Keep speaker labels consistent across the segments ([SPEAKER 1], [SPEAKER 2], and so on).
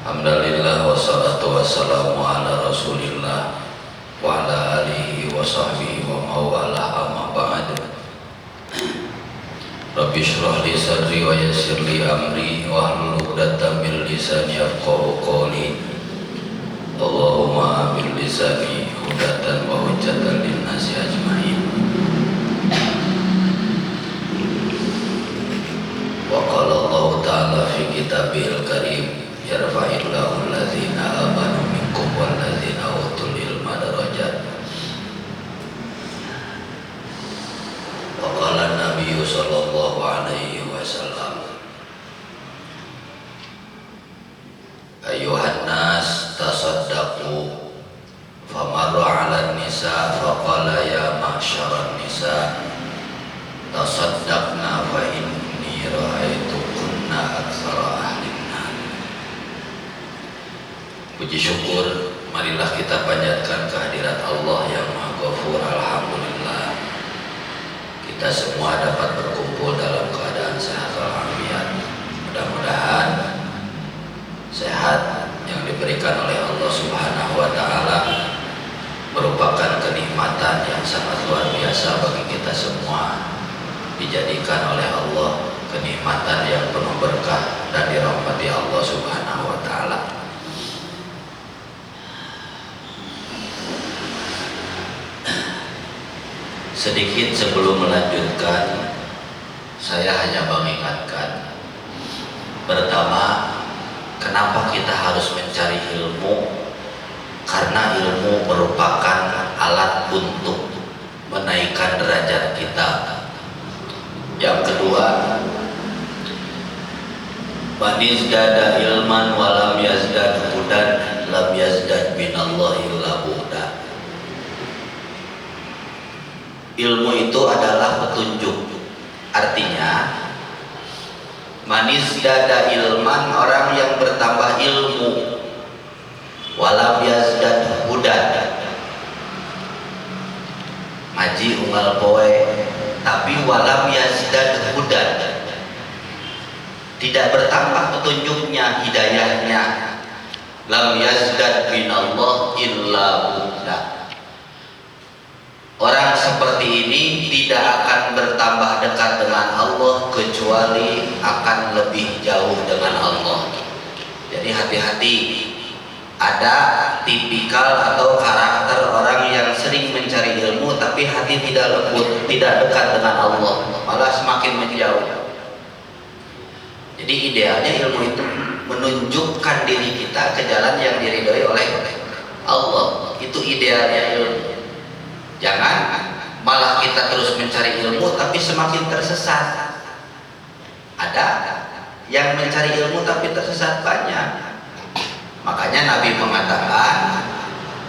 [SPEAKER 1] Alhamdulillah wassalatu wassalamu ala rasulillah wa ala alihi wa sahbihi wa mawalah amma ba'd. Rabbi shrah li sadri wa yassir li amri wa hlul 'uqdatam min lisani yafqahu qawli. Allahumma bil lisani hudatan wa hujjatan lin nasi ajmain. Wa qala Allah ta'ala fi kitabil karim yarfa'illahu alladhina amanu minkum walladhina utul ilma darajat. Wa qala an-nabiyyu sallallahu alaihi wasallam, ayyuhan nas tasaddaqu. Famarra 'ala an-nisa faqala ya ma'syaran nisa tasaddaqna fa inni ra'aitukunna aktsara ahli. Puji syukur, marilah kita panjatkan kehadirat Allah yang Maha Ghafur. Alhamdulillah, kita semua dapat berkumpul dalam keadaan sehat walafiat. Mudah-mudahan sehat yang diberikan oleh Allah Subhanahu wa Ta'ala merupakan kenikmatan yang sangat luar biasa bagi kita semua, dijadikan oleh Allah kenikmatan yang penuh berkah dan dirahmati Allah Subhanahu wa Ta'ala. Sedikit sebelum melanjutkan, saya hanya mengingatkan, pertama, kenapa kita harus mencari ilmu? Karena ilmu merupakan alat untuk menaikkan derajat kita. Yang kedua, man izdada ilman walam yazdad hudan lam yazdad minallahi illa bu'da. Ilmu itu adalah petunjuk. Artinya, manis dada ilman, orang yang bertambah ilmu, walam yazdad hudan, ngaji unggal poe, tapi walam yazdad hudan, tidak bertambah petunjuknya, hidayahnya, lam yazdad minallah illa bu'da. Orang seperti ini tidak akan bertambah dekat dengan Allah kecuali akan lebih jauh dengan Allah. Jadi hati-hati, ada tipikal atau karakter orang yang sering mencari ilmu tapi hati tidak lembut, tidak dekat dengan Allah, malah semakin menjauh. Jadi idealnya ilmu itu menunjukkan diri kita ke jalan yang diridhoi oleh Allah. Itu idealnya ilmu. Jangan malah kita terus mencari ilmu tapi semakin tersesat. Ada yang mencari ilmu tapi tersesat banyak. Makanya Nabi mengatakan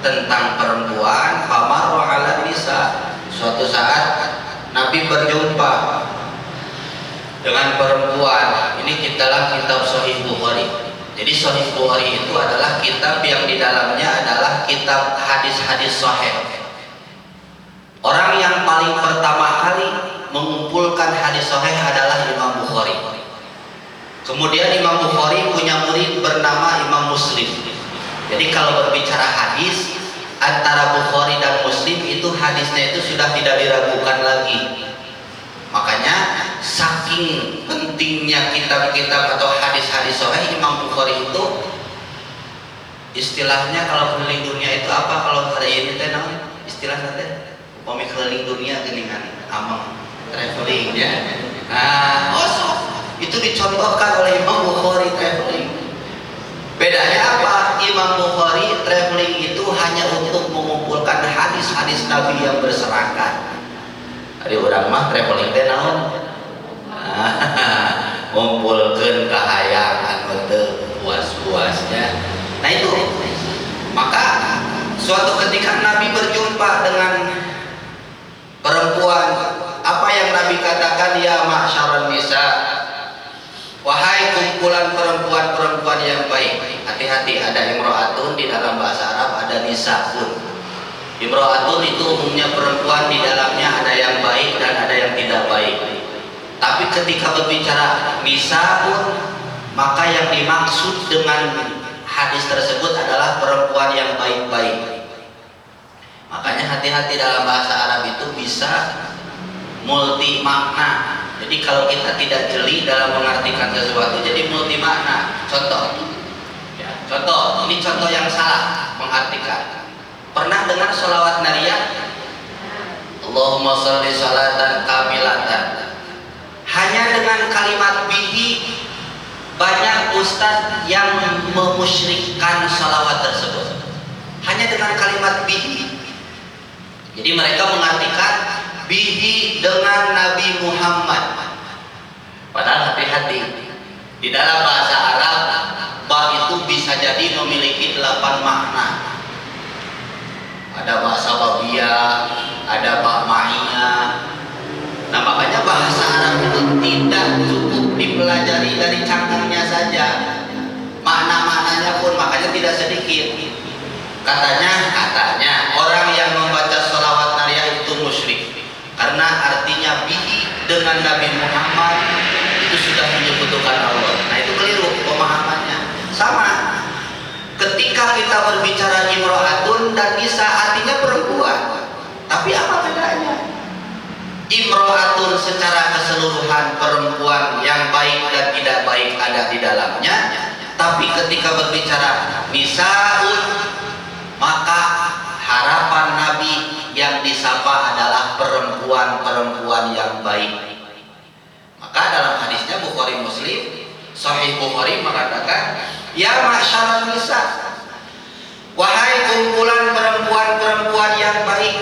[SPEAKER 1] tentang perempuan, famarra 'ala nisa. Suatu saat Nabi berjumpa dengan perempuan. Ini dalam kitab Sahih Bukhari. Jadi Sahih Bukhari itu adalah kitab yang di dalamnya adalah kitab hadis-hadis sahih. Orang yang paling pertama kali mengumpulkan hadis sahih adalah Imam Bukhari. Kemudian Imam Bukhari punya murid bernama Imam Muslim. Jadi kalau berbicara hadis, antara Bukhari dan Muslim itu hadisnya itu sudah tidak diragukan lagi. Makanya saking pentingnya kitab-kitab atau hadis-hadis sahih, Imam Bukhari itu istilahnya kalau keliling dunia itu apa kalau hari ini teh istilahnya teh pemik keliling dunia geningan amang traveling ya. Itu dicontohkan oleh Imam Bukhari traveling. Bedanya apa? Imam Bukhari traveling itu hanya untuk mengumpulkan hadis-hadis Nabi yang berserakan. Ada orang mah traveling teh naon? Ngumpulkeun kahayangan teu puas-puasnya. Nah itu. Maka suatu ketika Nabi berjumpa dengan perempuan, apa yang Nabi katakan? Ya ma'syaran nisa, wahai kumpulan perempuan-perempuan yang baik. Hati-hati, ada imro'atun di dalam bahasa Arab, ada nisa'un. Imro'atun itu umumnya perempuan, di dalamnya ada yang baik dan ada yang tidak baik. Tapi ketika berbicara nisa'un, maka yang dimaksud dengan hadis tersebut adalah perempuan yang baik-baik. Makanya hati-hati dalam bahasa Arab itu bisa multi makna. Jadi kalau kita tidak jeli dalam mengartikan sesuatu jadi multi makna. Contoh ya, contoh, ini contoh yang salah mengartikan. Pernah dengar sholawat nariyah? Allahumma sholli sholatan kamilatan. Hanya dengan kalimat bihi banyak ustadz yang memusyrikkan sholawat tersebut. Hanya dengan kalimat bihi. Jadi mereka mengartikan bihi dengan Nabi Muhammad. Padahal hati-hati, di dalam bahasa Arab ba itu bisa jadi memiliki 8 makna. Ada bahasa babiyah, ada ba ma'iyah. Nah makanya bahasa Arab itu tidak cukup dipelajari dari cangkangnya saja, makna-maknanya pun makanya tidak sedikit. Katanya orang yang membaca sholawat nariyah itu musyrik karena artinya bihi dengan Nabi Muhammad itu sudah menyekutukan Allah. Nah itu keliru pemahamannya. Sama ketika kita berbicara imro'atun dan nisa artinya perempuan, tapi apa bedanya? Imro'atun secara keseluruhan perempuan yang baik dan tidak baik ada di dalamnya, tapi ketika berbicara nisaun maka harapan Nabi yang disapa adalah perempuan-perempuan yang baik. Maka dalam hadisnya Bukhari Muslim, Sahih Bukhari mengatakan, ya ma'syaral nisa, wahai kumpulan perempuan-perempuan yang baik.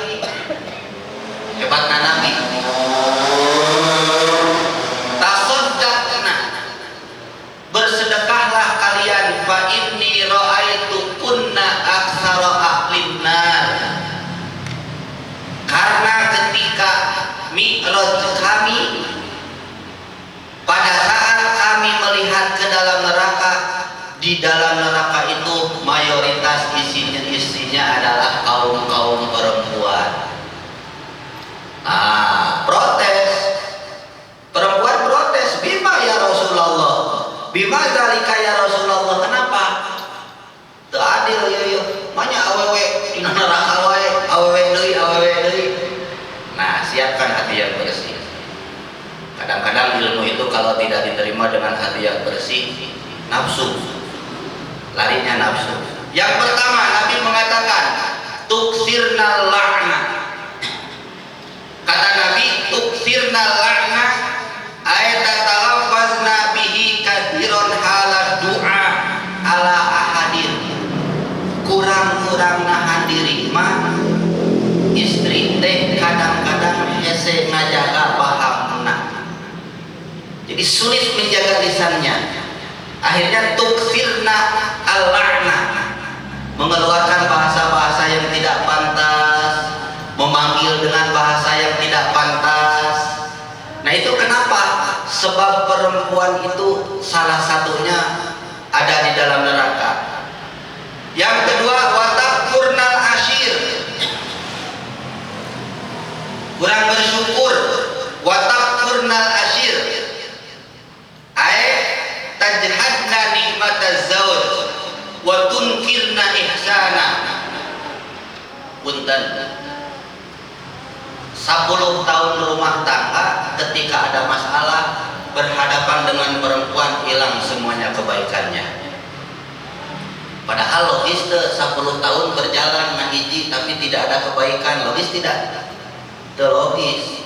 [SPEAKER 1] Hebatnya Nabi. Tasaddaqna, bersedekahlah kalian, fa inni ra'aitu kunna aktsara ahlin nar. Karena ketika mi'raj kami, pada saat kami melihat ke dalam neraka, di dalam neraka itu mayoritas isinya adalah kaum-kaum perempuan. Protes. Perempuan protes, bima ya Rasulullah, bima dzalika ya Rasulullah, kenapa? Teu adil ya, manya awewe di neraka wae, awewe deui. Nah, siapkan hati yang bersih. Kadang-kadang ilmu itu kalau tidak diterima dengan hati yang bersih, nafsu, larinya nafsu. Yang pertama Nabi mengatakan tuksirna la'na. Kata Nabi tuksirna la'na ayatatalaffazna bihi kathiron hala du'a ala ahadin. Kurang-kurang nahan diri mah istri teh kadang-kadang hese ngajaga pahamna. Jadi sulit menjaga lisannya. Akhirnya tuksirna al-la'na, mengeluarkan bahasa-bahasa yang tidak pantas, memanggil dengan bahasa yang tidak pantas. Nah itu kenapa? Sebab perempuan itu salah satunya ada di dalam neraka. Yang kedua, watakfurnal ashir, kurang bersyukur. Watakfurnal ashir tajhadna nikmataz zawj wa tunkirna ihsana. Punten, 10 tahun rumah tangga ketika ada masalah berhadapan dengan perempuan hilang semuanya kebaikannya. Padahal logis 10 tahun berjalan ngahiji tapi tidak ada kebaikan, logis tidak? Teu logis.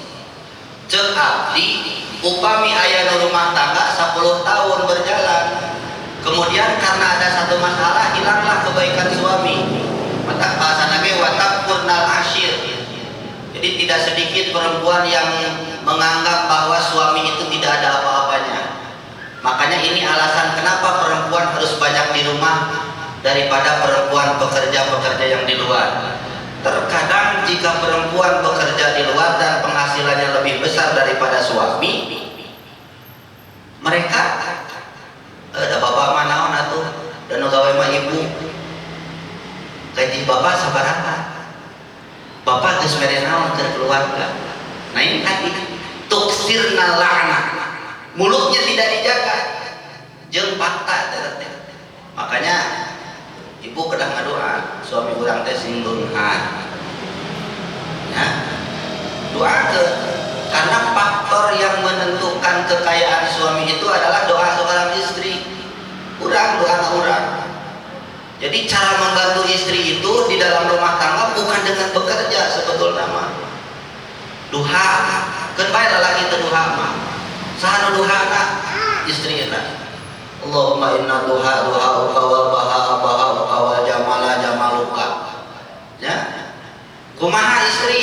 [SPEAKER 1] Cek abdi upami aya rumah tangga 10 tahun berjalan, kemudian karena ada satu masalah hilanglah kebaikan suami. Maka bahasa Nabi watakfurnal ashir. Jadi tidak sedikit perempuan yang menganggap bahwa suami itu tidak ada apa-apanya. Makanya ini alasan kenapa perempuan harus banyak di rumah daripada perempuan pekerja-pekerja yang di luar. Terkadang jika perempuan bekerja di luar dan penghasilannya lebih besar daripada suami, mereka ada bapak manaon atuh dan gawe mah ibu gaji bapak sabaraha, bapak geus mere naon keur keluarga. Nah ini tadi tuksirna la'na, mulutnya tidak dijaga jeung fakta. Makanya Doakan, karena faktor yang menentukan kekayaan suami itu adalah doa seorang istri. Urang doa urang. Jadi cara membantu istri itu di dalam rumah tangga bukan dengan bekerja sebetulnya mah. Duha, kan bae lalaki teu duha mah. Saha nu duhana? Istrina. Allahumma inna duha duhauka wal baha bahauka wal jamala jamaluka. Ya. Kumaha istri?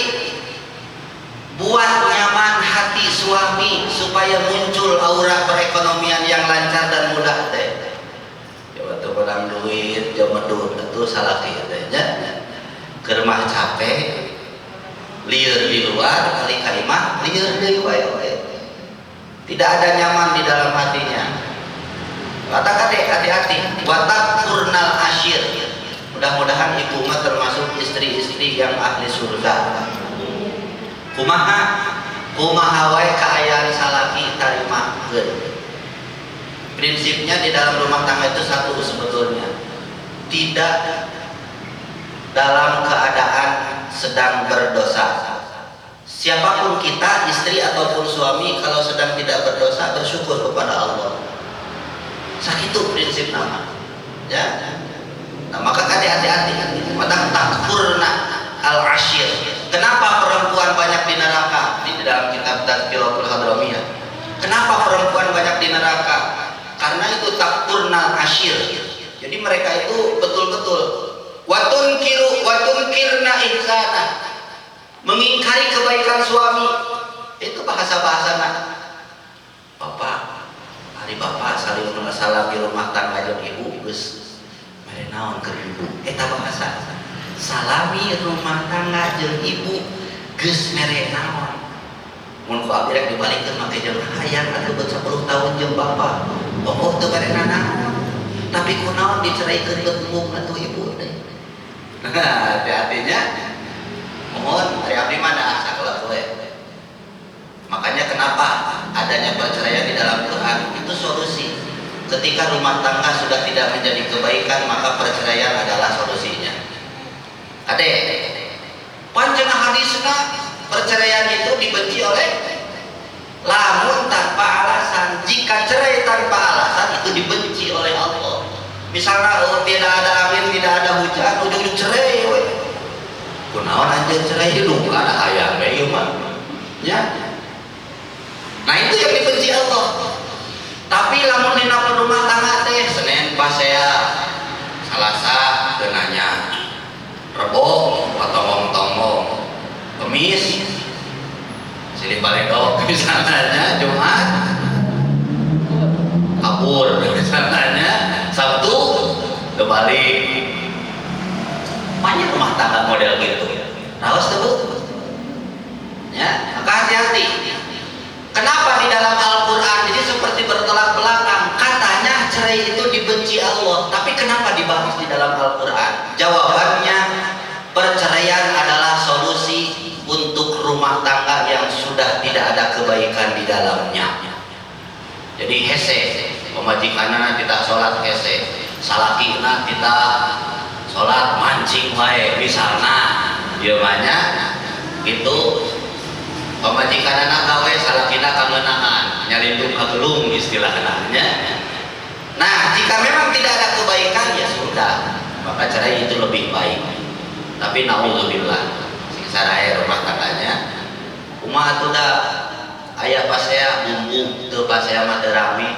[SPEAKER 1] Buat nyaman hati suami supaya muncul aura perekonomian yang lancar dan mudah teh. Coba tuh barang duit, jomedut itu salah teh nya. Keur mah capek, lieur di luar, kali kalimah lieur deui wae. Tidak ada nyaman di dalam hatinya. Kata kadek hati-hati. Watak kurnal asyir. Mudah-mudahan ibu mah termasuk istri-istri yang ahli surga. Kumaha wae kaayaan salaki tarimakeun. Prinsipnya di dalam rumah tangga itu satu sebetulnya. Tidak dalam keadaan sedang berdosa. Siapapun kita, istri ataupun suami, kalau sedang tidak berdosa bersyukur kepada Allah. Sakitu prinsip nama. Ya. Nah, maka hati-hati. Watak takfurna al-asyir. Kenapa perempuan banyak di neraka? Ini di dalam kitab Tazkiratul Hadramiyah. Kenapa perempuan banyak di neraka? Karena itu takfurnal asyir. Jadi mereka itu betul-betul watunkirna ihsana. Mengingkari kebaikan suami. Itu bahasa-bahasana. Bapak, hari bapak saling salam di rumah tangga jeung ibu geus mere naon keur ibu. Eta bahasa. Salami rumah tangga jeung ibu geus mere naon. Mun ku abdi rek dibalikeun make jeung hayang atuh beut 10 tahun jeung bapak. Pokok teu mere naon. Tapi kunaon diceraikeun beung atuh ibu teh. Hati-hatinya. Mohon hari abdi mana sakeula we. Makanya kenapa adanya perceraian di dalam Quran itu solusi. Ketika rumah tangga sudah tidak menjadi kebaikan, maka perceraian adalah solusinya. Ade, pancen hadisna perceraian itu dibenci oleh lamun tanpa alasan. Jika cerai tanpa alasan itu dibenci oleh Allah. Misalnya tidak ada angin, tidak ada hujan, ujung-ujung cerai we. Kunaon anjeun cerai hidup kada hayang we ieu mah. Ya. Nah itu yang dibenci Allah. Tapi lamun dina rumah tangga teh Senin pasea, Salasa teu nanya. Rebo potong-potong, Kemis silih baledog misalnya, Jumat kabur misalnya, Sabtu kembali. Banyak rumah tangga model gitu. Raos teu? Ya, maka hati-hati. Kenapa di dalam Al-Quran jadi seperti bertolak belakang? Katanya cerai itu dibenci Allah, tapi kenapa dibahas di dalam Al-Quran? Jawabannya, perceraian adalah solusi untuk rumah tangga yang sudah tidak ada kebaikan di dalamnya. Jadi hese, pemajikanna kita sholat hese, salakina kita sholat mancing wae misalna, ieu mah nya gitu. Pemajikan anak gawe salakina kangeunaan nyalindung kagelung istilahnya. Nah, jika memang tidak ada kebaikan ya sudah, maka cerai itu lebih baik. Tapi naudzubillah, sing saraya rumah tangganya kumaha atuh da aya pasea bumbu teu pasea mah teu rami,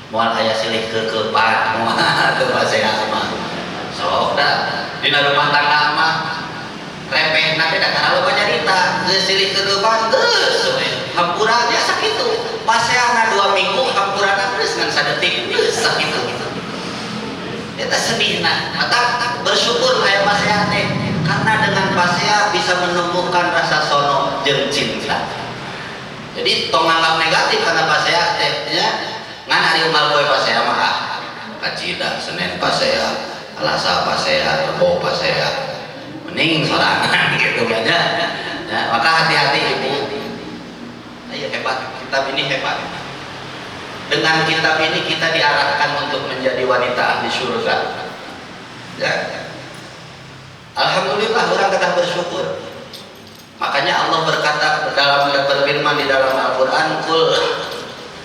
[SPEAKER 1] moal aya silih keukepan, moal teu pasea mah. Sok da dina rumah tangga mah repeh nanti dah kalau banyak cerita silih ke depan terus hampura biasa gitu paseana 2 minggu hampura terus dengan sadetik terus gitu kita sedih mata bersyukur kayak pasea teh karena dengan pasea bisa menumbuhkan rasa sono jeung cinta. Jadi tong anggap negatif karena pasea teh nya ngan ari umal poe pasea mah kacida Senin pasea, Selasa pasea, Rebo pasea, mending sorangan gitu aja. Ya, maka hati-hati ibu. Ayo hebat, kitab ini hebat. Dengan kitab ini kita diarahkan untuk menjadi wanita ahli surga. Ya. Alhamdulillah orang kata bersyukur. Makanya Allah berkata dalam berfirman di dalam Al-Qur'an, "Qul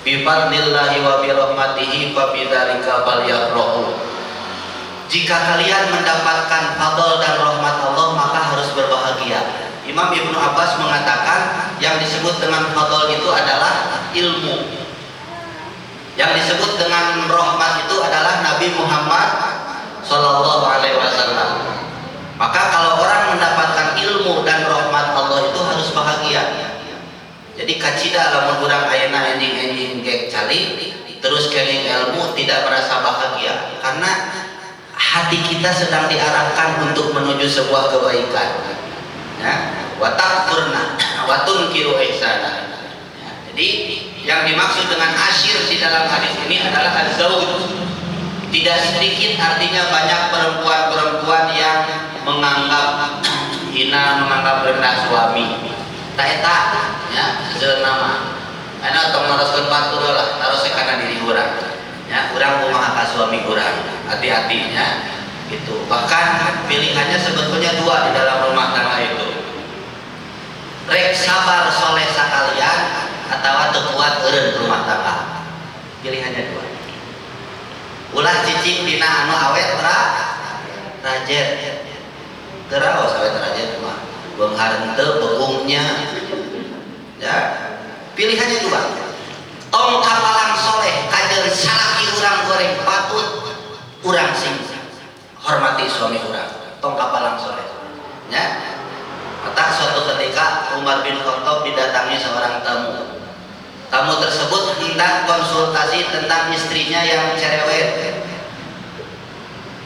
[SPEAKER 1] bi fadlillahi wa bi rahmatihi fa bidzalika falyafrahu." Jika kalian mendapatkan fadl dan rahmat Allah maka harus berbahagia. Imam Ibnu Abbas mengatakan yang disebut dengan fadl itu adalah ilmu. Yang disebut dengan rahmat itu adalah Nabi Muhammad Sallallahu Alaihi Wasallam. Maka kalau orang mendapatkan ilmu dan rahmat Allah itu harus bahagia. Jadi kacida lamun urang ayeuna enjing-enjing gek cali terus keling ilmu tidak merasa bahagia karena hati kita sedang diarahkan untuk menuju sebuah kebaikan. Ya, wa takfurna wa tunkiru ihsana. Ya, jadi yang dimaksud dengan asyir di dalam hadis ini adalah az-zauj. Tidak sedikit artinya banyak perempuan-perempuan yang menganggap hina, menganggap rendah suami. Eta ya sejeuna nama. Ana tong naroskeun batur lah, taros kana diri urang. Ya, urang kumaha ka suami urang. Hati-hati ya. Gitu. Bahkan pilihannya sebetulnya dua di dalam rumah tangga itu. Rek sabar soleh sakalian atau teu kuat eureun rumah tangga. Pilihannya dua. Ulah cicing dina anu awet rajet. Teraos awet rajet mah. Beunghar henteu begungnya. Ya. Pilihannya dua. Tong kapalang soleh kajeun salaki urang goreng patut urang sing hormati suami urang. Tong kapalang soleh. Ya. Maka suatu ketika Umar bin Khattab didatangi seorang tamu. Tamu tersebut hendak konsultasi tentang istrinya yang cerewet.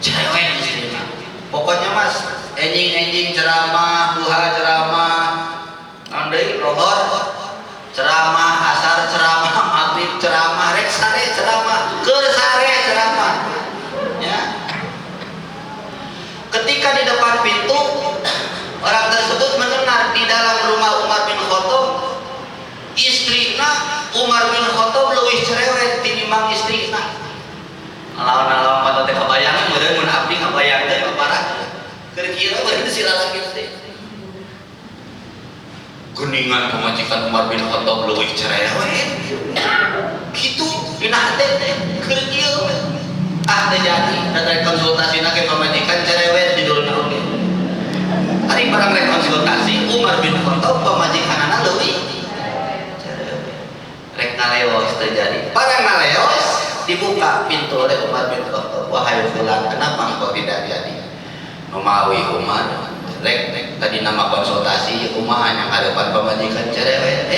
[SPEAKER 1] Cerewet istrinya. Pokoknya mas, enjing-enjing ceramah, duha ceramah, andai rohor ceramah, asar ceramah, maghrib ceramah, rek sare ceramah, keur sare ceramah. Ya. Ketika di depan pintu orang tersebut mendengar di dalam rumah Umar bin Khattab istrina Umar bin Khattab leuwih cerewet tinimbang istrina. Lawan-lawan mata teh kabayangan meureun mun abdi kabayang teh parah. Keur kieu meureun si lalaki teh. Geningan pemajikan Umar bin Khattab leuwih cerewet. Kitu dina teh keur kieu. Teh jadi da konsultasina ke pemajikan cerewet di dulna oge. Hari barang rekonsultasi Umar bin Khattab pemajikanana leuwih cerewet. Rek naleos terjadi. Barang naleos dibuka pintu oleh Umar bin Khattab. Wahai fulan, kenapa engkau tidak jadi? Numawi Umar. Rek tadi nama konsultasi kumaha yang hadapan pemajikan cerewet.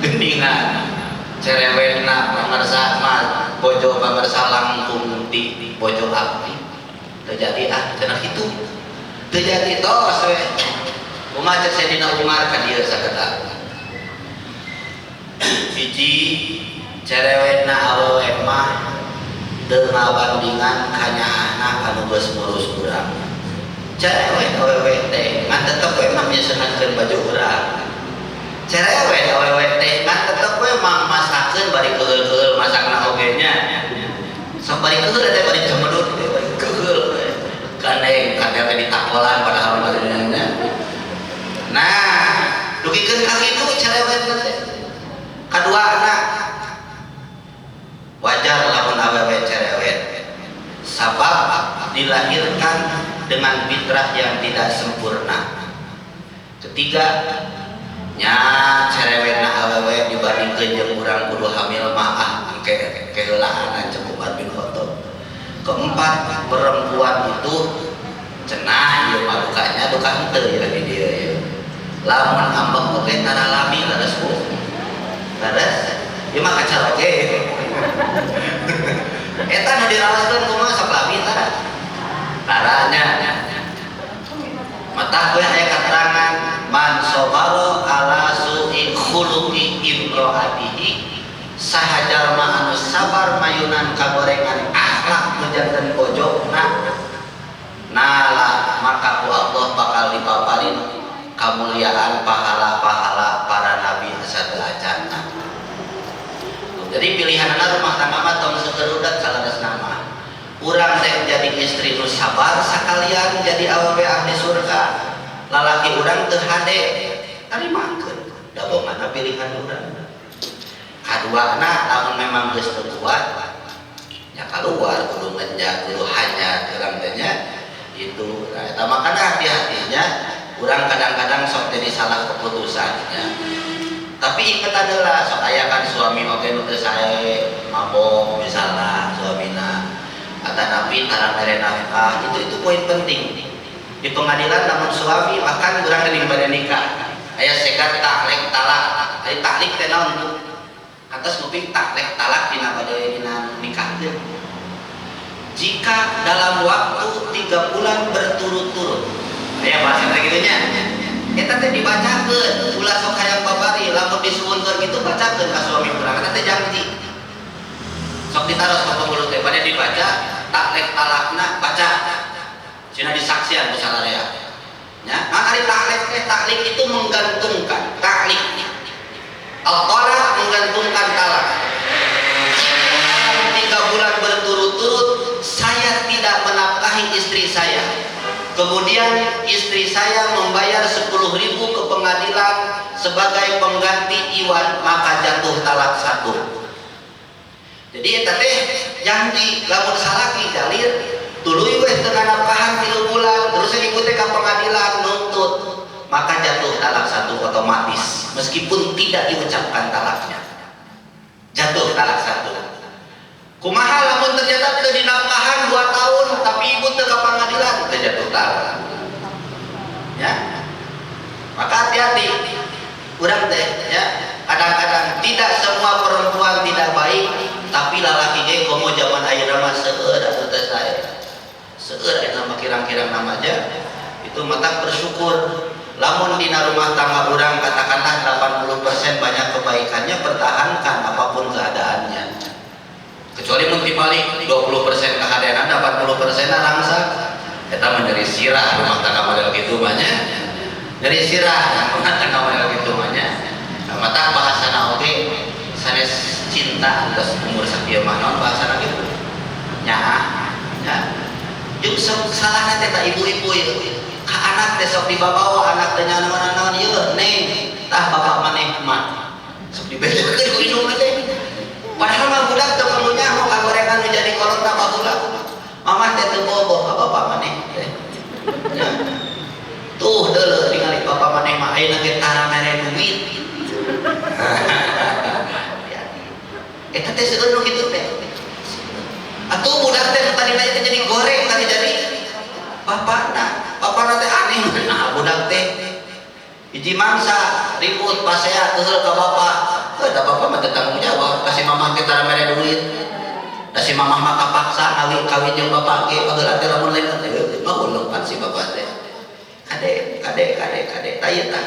[SPEAKER 1] Gendingan cerewetna pamersa mah bojo pamersa langkung ti bojo abdi. Terjadi cenah kitu. Terjadi tos we. Kumaha cek Sayyidina Umar ka dieu sageda. Hiji cerewetna awewe mah teu ngabandingan ka nyaana anu geus ngurus urang. Cerewet awewe teh ngan tetep we mah nyeuseunkeun baju urang. Cerewet awewe teh ngan tetep we mah masakeun bari keul-keul masakna oge nya. Sok bari keul teh bari cemedut teh bari keul. Gandeng kadang ditakolan padahal badannya. Nah, dugikeun ka kitu cerewet teh. Kadua anak wajar lamun awewe cerewet. Sabab dilahirkan dengan fitrah yang tidak sempurna. Ketiga, nya cerewetna awewe dibandingkeun jeung urang kudu hamil mah engke keheulaan cek Umar bin Khattab. Keempat, perempuan itu cenah ieu mah dukanya duka henteu ya di dieu ya. Lamun ambek oge tara lami leres bu. Leres. Ieu mah kacar oge. Eta nu diraoskeun kumaha sok lami tara. Taranya. Mata gue aya keterangan man sabara ala su'i khuluqi imro'atihi sahajar ma anu sabar mayunan kagorengan akhlak nujanten pojokna nala maka ku Allah bakal dipaparin kemuliaan pahala-pahala para nabi asa teu acanna. Jadi pilihanna rumah tangga mah tong sakeurudat salaresna mah. Urang rek jadi istri nu sabar sakalian jadi awewe ahli surga. lalaki urang teu hade tarimakeun da bongana pilihan urang. Kaduana lamun memang geus teu kuat nya kaluar kudu ngenjak kudu hajat urang teh nya itu. Nah eta makana hati-hatinya urang kadang-kadang sok jadi salah keputusannya. Tapi ingat adalah sok aya kan suami oge nu teu sae mabok misalna suamina atanapi tara mere nafkah itu poin penting. Di pengadilan namun suami makan urang geuning bade nikah aya sekat taklek talak ari taklik teh naon atas nguping taklek talak dina bade dina nikahkeun. Jika dalam waktu 3 bulan berturut-turut aya bahasa kitu nya eta teh dibacakeun ulah sok hayang babari lamun disuwunkeun kitu bacakeun ka suami urang eta teh janji sok ditaros ka pembuluh teh bade dibaca taklek talakna baca cenah disaksian ku salarea nya maka ari taklik itu menggantungkan taklik al-talaq menggantungkan talak. Jika 3 bulan berturut-turut saya tidak menafkahi istri saya, kemudian istri saya membayar 10.000 ke pengadilan sebagai pengganti iwan, maka jatuh talak 1. Jadi eta teh janji lamun salaki jalir tuluy weh teu nafkahan 3 bulan terus ibu teh ka pengadilan nuntut, maka jatuh talak 1 otomatis meskipun tidak diucapkan talaknya. Jatuh talak 1. Kumaha lamun ternyata teu dinafkahan 2 tahun tapi ibu teu ka pengadilan teu jatuh talak. Ya. Maka hati-hati. Urang teh ya, kadang-kadang tidak semua perempuan tidak baik, tapi lalaki ge komo zaman ayeuna mah seueur atuh teh sae. Seueur eta mah kirang-kirang nama aja. Itu mata bersyukur. Lamun dina rumah tangga urang katakanlah 80% banyak kebaikannya, pertahankan apapun keadaannya. Kecuali mun dibalik 20% kehadiran 80% rangsa. Eta menjadi sirah rumah tangga model kitu mah nya. Dari sirah rumah tangga model kitu mah nya. Mata bahasana oge sanes cinta terus umur sakieu mah naon bahasana kitu. Nyaah. Ya. Juk salahna teh ta ibu-ibu ieu. Ka anak teh sok dibawa anak teh naon-naon ieu neng tah bapak maneh mah. Sok dibedakeun ku indung teh. Padahal mah budak teu perlu nyaho kagorengan nu jadi kolot ka baheula. Mamah teh teu boboh ka bapak maneh teh. Ya. Tuh deuleu ningali bapak maneh mah ayeuna ge tara mere duit. Eta teh seueur nu kitu teh. Atuh budak teh tadina teh jadi goreng tadi jadi bapakna teh aneh nah budak teh hiji mangsa ribut pasea keheul ka bapak da bapak mah teu tanggung jawab kasih mamah teh tara mere duit da si mamah mah kapaksa kawin jeung bapak ge baheula teh lamun lain teh mah uleupan si bapak teh kade tayeu tah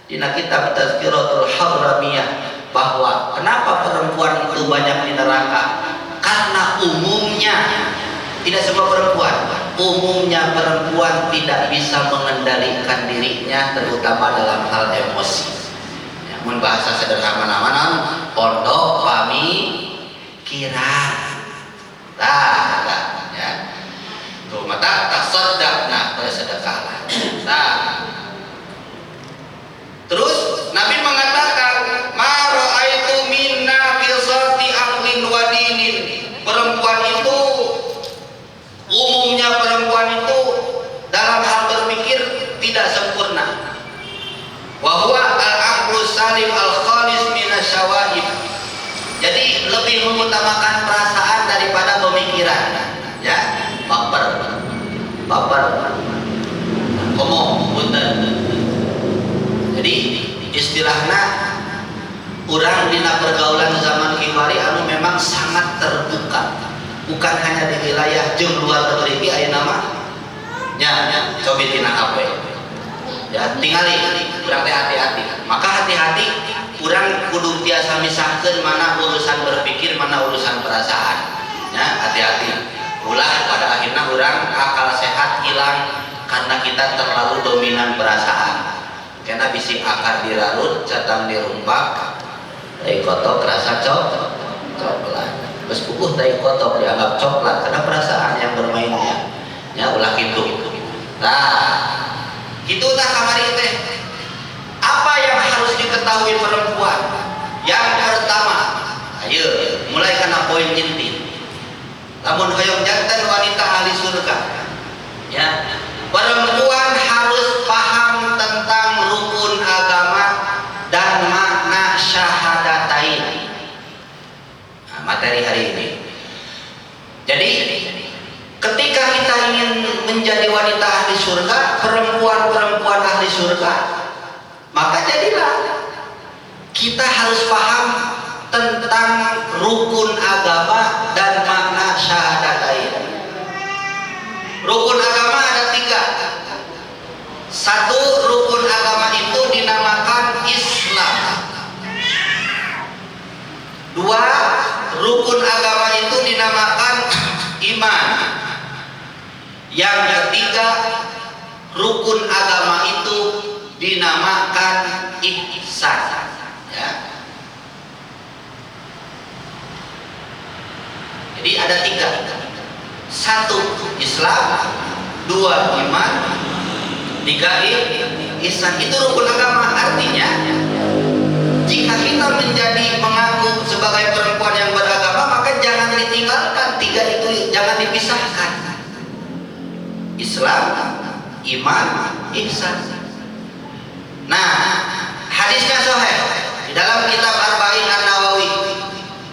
[SPEAKER 1] dina kitab Tazkiratul Harramiyah bahwa kenapa perempuan itu banyak di neraka karena umumnya tidak semua perempuan, umumnya perempuan tidak bisa mengendalikan dirinya terutama dalam hal emosi. Namun bahasa sederhana mana pondok pamikiran. Nah, ya. Tuh mata tasaddaqna bersedekahlah. Nah. Terus Nabi mengatakan ma ra'aitu min naqisati aqlin wa dinin. Perempuan itu umumnya perempuan itu dalam hal berpikir tidak sempurna. Wa huwa al-aqlu salim al-khalis minasyawaib. Jadi lebih mengutamakan perasaan daripada pemikiran. Ya, baper. Komo punten. Jadi istilahnya urang dina pergaulan zaman kiwari anu memang sangat terbuka. Bukan hanya di wilayah jeung luar negeri ki aya nama nya cobi tina HP ya tingali urang teh hati-hati. Maka hati-hati urang kudu biasa misahkeun mana urusan berpikir mana urusan perasaan ya hati-hati. Ulah pada akhirnya urang akal sehat hilang karena kita terlalu dominan perasaan. Karena bisi akar dirarut catang dirumpak dari kotok rasa coklat. Terus pupuh tai kotok dianggap coklat karena perasaan yang bermainnya. Ya ulah gitu. Nah, gitu tah mengetahui perempuan. Yang pertama, ayo mulai karena poin inti. Lamun hoyong jantan wanita ahli surga, ya, perempuan harus paham tentang rukun agama dan makna syahadatain. Nah, materi hari ini. Jadi ketika kita ingin menjadi wanita ahli surga, perempuan-perempuan ahli surga, maka jadilah kita harus paham tentang rukun agama dan makna syahadatain. Rukun agama ada 3. Satu, rukun agama itu dinamakan Islam. 2, rukun agama itu dinamakan iman. Yang ketiga, rukun agama itu dinamakan ihsan. Ya. Jadi ada 3. 1 Islam, 2 iman, 3 ihsan. Itu rukun agama. Artinya jika kita menjadi mengaku sebagai perempuan yang beragama, maka jangan ditinggalkan 3 itu, jangan dipisahkan. Islam, iman, ihsan. Nah, hadisnya sahih di dalam kitab Arba'in An-Nawawi.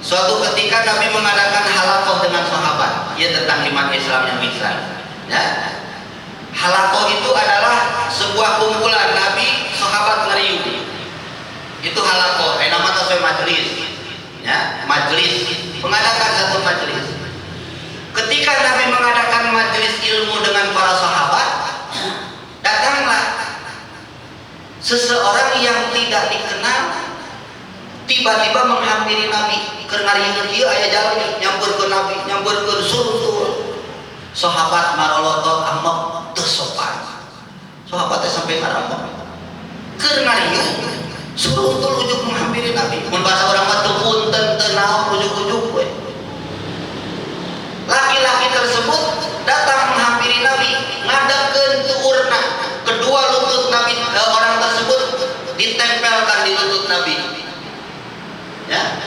[SPEAKER 1] Suatu ketika Nabi mengadakan halaqah dengan sahabat, ya, tentang iman, Islam, dan ihsan. Ya. Halaqah itu adalah sebuah kumpulan Nabi, sahabat ngeriung. Itu halaqah, nama tasawuf majlis. Ya, majlis, mengadakan satu majlis. Ketika Nabi mengadakan majlis ilmu dengan para sahabat, datanglah seseorang yang tidak dikenal, tiba-tiba menghampiri Nabi. Karena dia ayah jalan nyambur ke Nabi, nyambur ke suruh. Sahabat maroloto amak tersopan. Sahabatnya sampai ngaramak. Karena dia suruh ujuk menghampiri Nabi. Mun bahasa orang mah teu tenau ujuk-ujuk we. Laki-laki tersebut datang menghampiri Nabi, ngadegkeun tuurna. Kedua lutut Nabi, orang tersebut ditempelkan di lutut Nabi. Ya.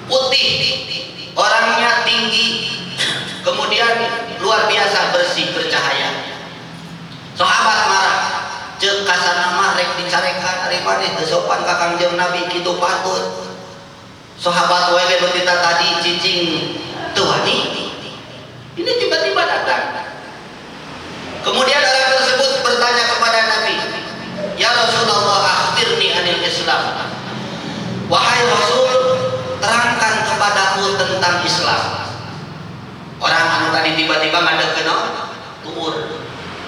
[SPEAKER 1] Putih, orangnya tinggi, kemudian luar biasa bersih, bercahaya. Sahabat marah, cek kasana mah rek dicarekan ari maneh teu sopan ka Kangjeng Nabi kitu patut. Sahabat wae ge betita tadi cicing teu wani. Ini tiba-tiba datang. Kemudian orang tersebut bertanya kepada Nabi, "Ya Rasulullah, akhbirni anil Islam." Wahai Rasul, terangkan kepadaku tentang Islam. Orang anu tadi tiba-tiba ngadegkeun tuur,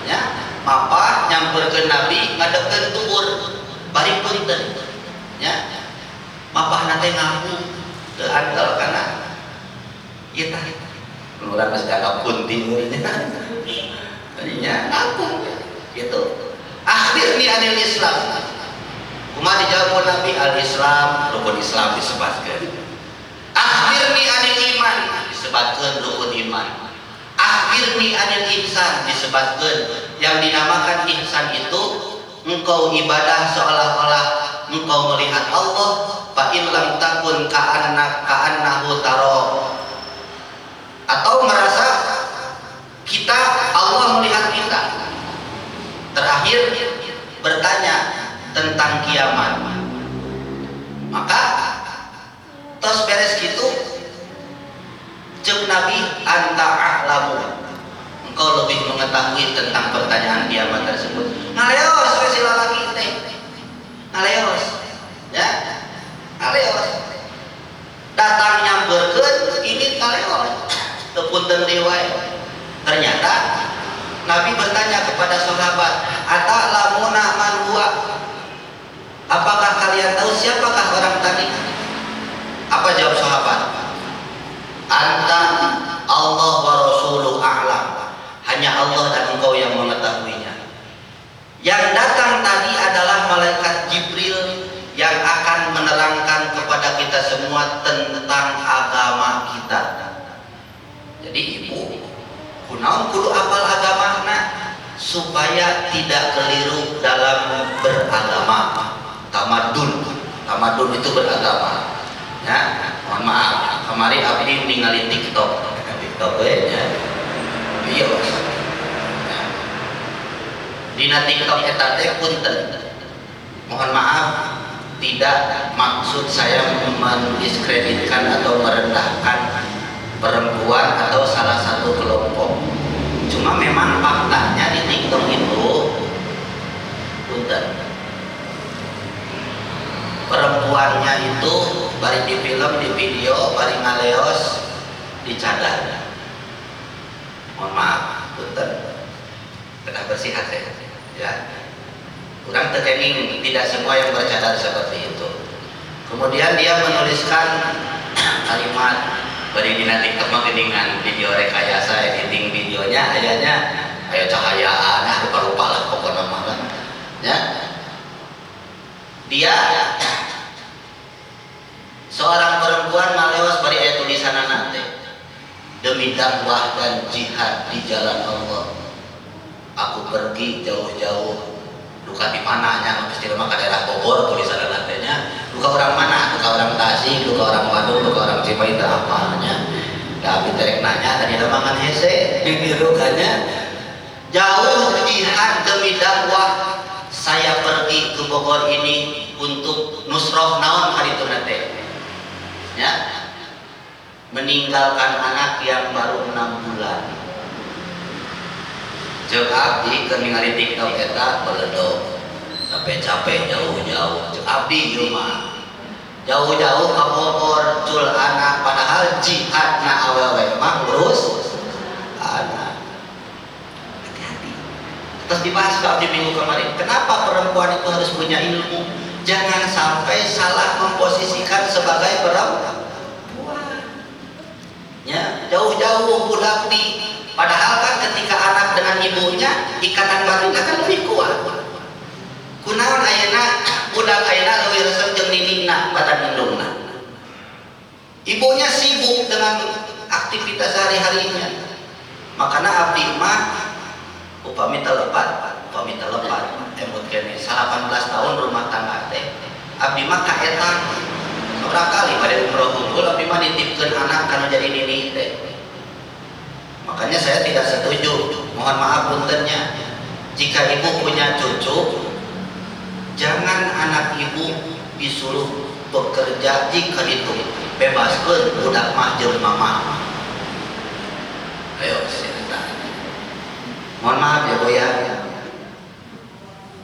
[SPEAKER 1] ya, mapa nyamperkeun Nabi ngadegkeun tuur, bari punten, ya, mapa nate ngaku teu andal kana ieu tah urang geus dianggap punting nya. Tadinya ngaku gitu. Akhirni anil Islam. Kumaha dijawab Nabi, al-Islam, rukun Islam disebutkeun. Akhirni anil iman, disebutkeun rukun iman. Akhirni anil ihsan, disebutkeun. Yang dinamakan ihsan itu engkau ibadah seolah-olah engkau melihat Allah, fa in lam takun ka'annahu taro. Atau merasa kita Allah melihat kita. Terakhir bertanya tentang kiamat. Maka tos beres gitu, cek Nabi, anta a'lamu, engkau lebih mengetahui tentang pertanyaan kiamat tersebut. Ngaleos we si lalaki teh, ngaleos, ya, ngaleos. Datang nyamberkeun ini ngaleos, teu punten deui wae. Ternyata Nabi bertanya kepada sahabat, "Ata'lamuna man huwa?" Apakah kalian tahu siapakah orang tadi? Apa jawab sahabat? "Anta Allah wa rasuluhu a'lam." Hanya Allah dan engkau yang mengetahuinya. Yang datang tadi adalah malaikat Jibril yang akan menerangkan kepada kita semua tentang agama kita. Jadi ibu, kunaon kudu apal agamana supaya tidak keliru dalam beragama. tamadun itu beragama. Ya, mohon maaf, kemarin abdi ningali TikTok ya. Iya. Dina TikTok eta teh punten. Mohon maaf, tidak maksud saya mendiskreditkan atau merendahkan perempuan atau salah satu kelompok. Cuma memang faktanya di TikTok itu punten. Perempuannya itu bari di film, di video, bari ngaleos dicadar. Mohon maaf, punten. Kena bersihat ya. Kurang terkenging, tidak semua yang bercadar seperti itu. Kemudian dia menuliskan kalimat bari dina TikTok mah geuningan video rekayasa editing videonya ayahnya aya cahayaan rupa-rupa lah pokoknya mah ya. Dia seorang perempuan malewas bari aya tulisanana teh demi dakwah dan jihad di jalan Allah aku pergi jauh-jauh. Duka di mananya pasti mah ka daerah Bogor tulisan nantinya. Duka orang mana? Duka orang Tasik, duka orang Bandung, duka orang Cimahi apanya. Da abdi terek nanya tadi lemangan hese dukanya jauh jihad demi dakwah saya pergi ke Bogor ini untuk nusroh naon hari itu nanti ya, meninggalkan anak yang baru 6 bulan. Cek abdi keur ningali TikTok eta beledog capek-capek jauh-jauh. Cek abdi ieu mah jauh-jauh ka Bogor cul anak padahal jihadna awewe mah ngurus anak. Hati-hati. Terus dibahas ke abdi minggu kemarin, kenapa perempuan itu harus punya ilmu? Jangan sampai salah memposisikan sebagai perempuan. Ya, jauh-jauh budak di padahal kan ketika anak dengan ibunya ikatan batinnya kan lebih kuat. Kunaon ayeuna budak ayeuna leuwih resep jeung nindingna badan indungna. Ibunya sibuk dengan aktivitas sehari-harinya. Makanya abdi mah upami telepat emut kene 18 tahun rumah tangga teh. Abdi mah ka eta berapa kali pada umroh unggul abdi mah nitipkeun anak kana jadi nini teh. Makanya saya tidak setuju, mohon maaf puntennya, jika ibu punya cucu jangan anak ibu disuruh bekerja jika itu bebaskan budak mah jeung mama. Ayo silakan. Mohon maaf ya Bu ya.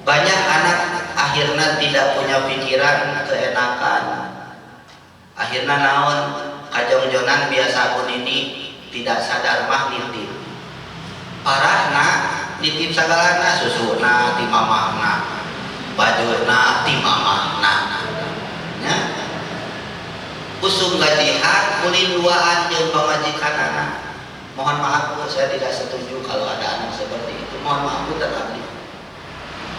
[SPEAKER 1] Banyak anak akhirnya tidak punya pikiran keenakan. Akhirnya naon kajongjonan biasa pun ini tidak sadar mah nitip. Parahna nitip sagalana susuna ti mamahna, bajuna ti mamahna. Ya. Usung gajihan ulin duaan jeung pamajikanana. Mohon maaf Bu, saya tidak setuju kalau ada anak seperti itu. Mohon maaf Bu tetapi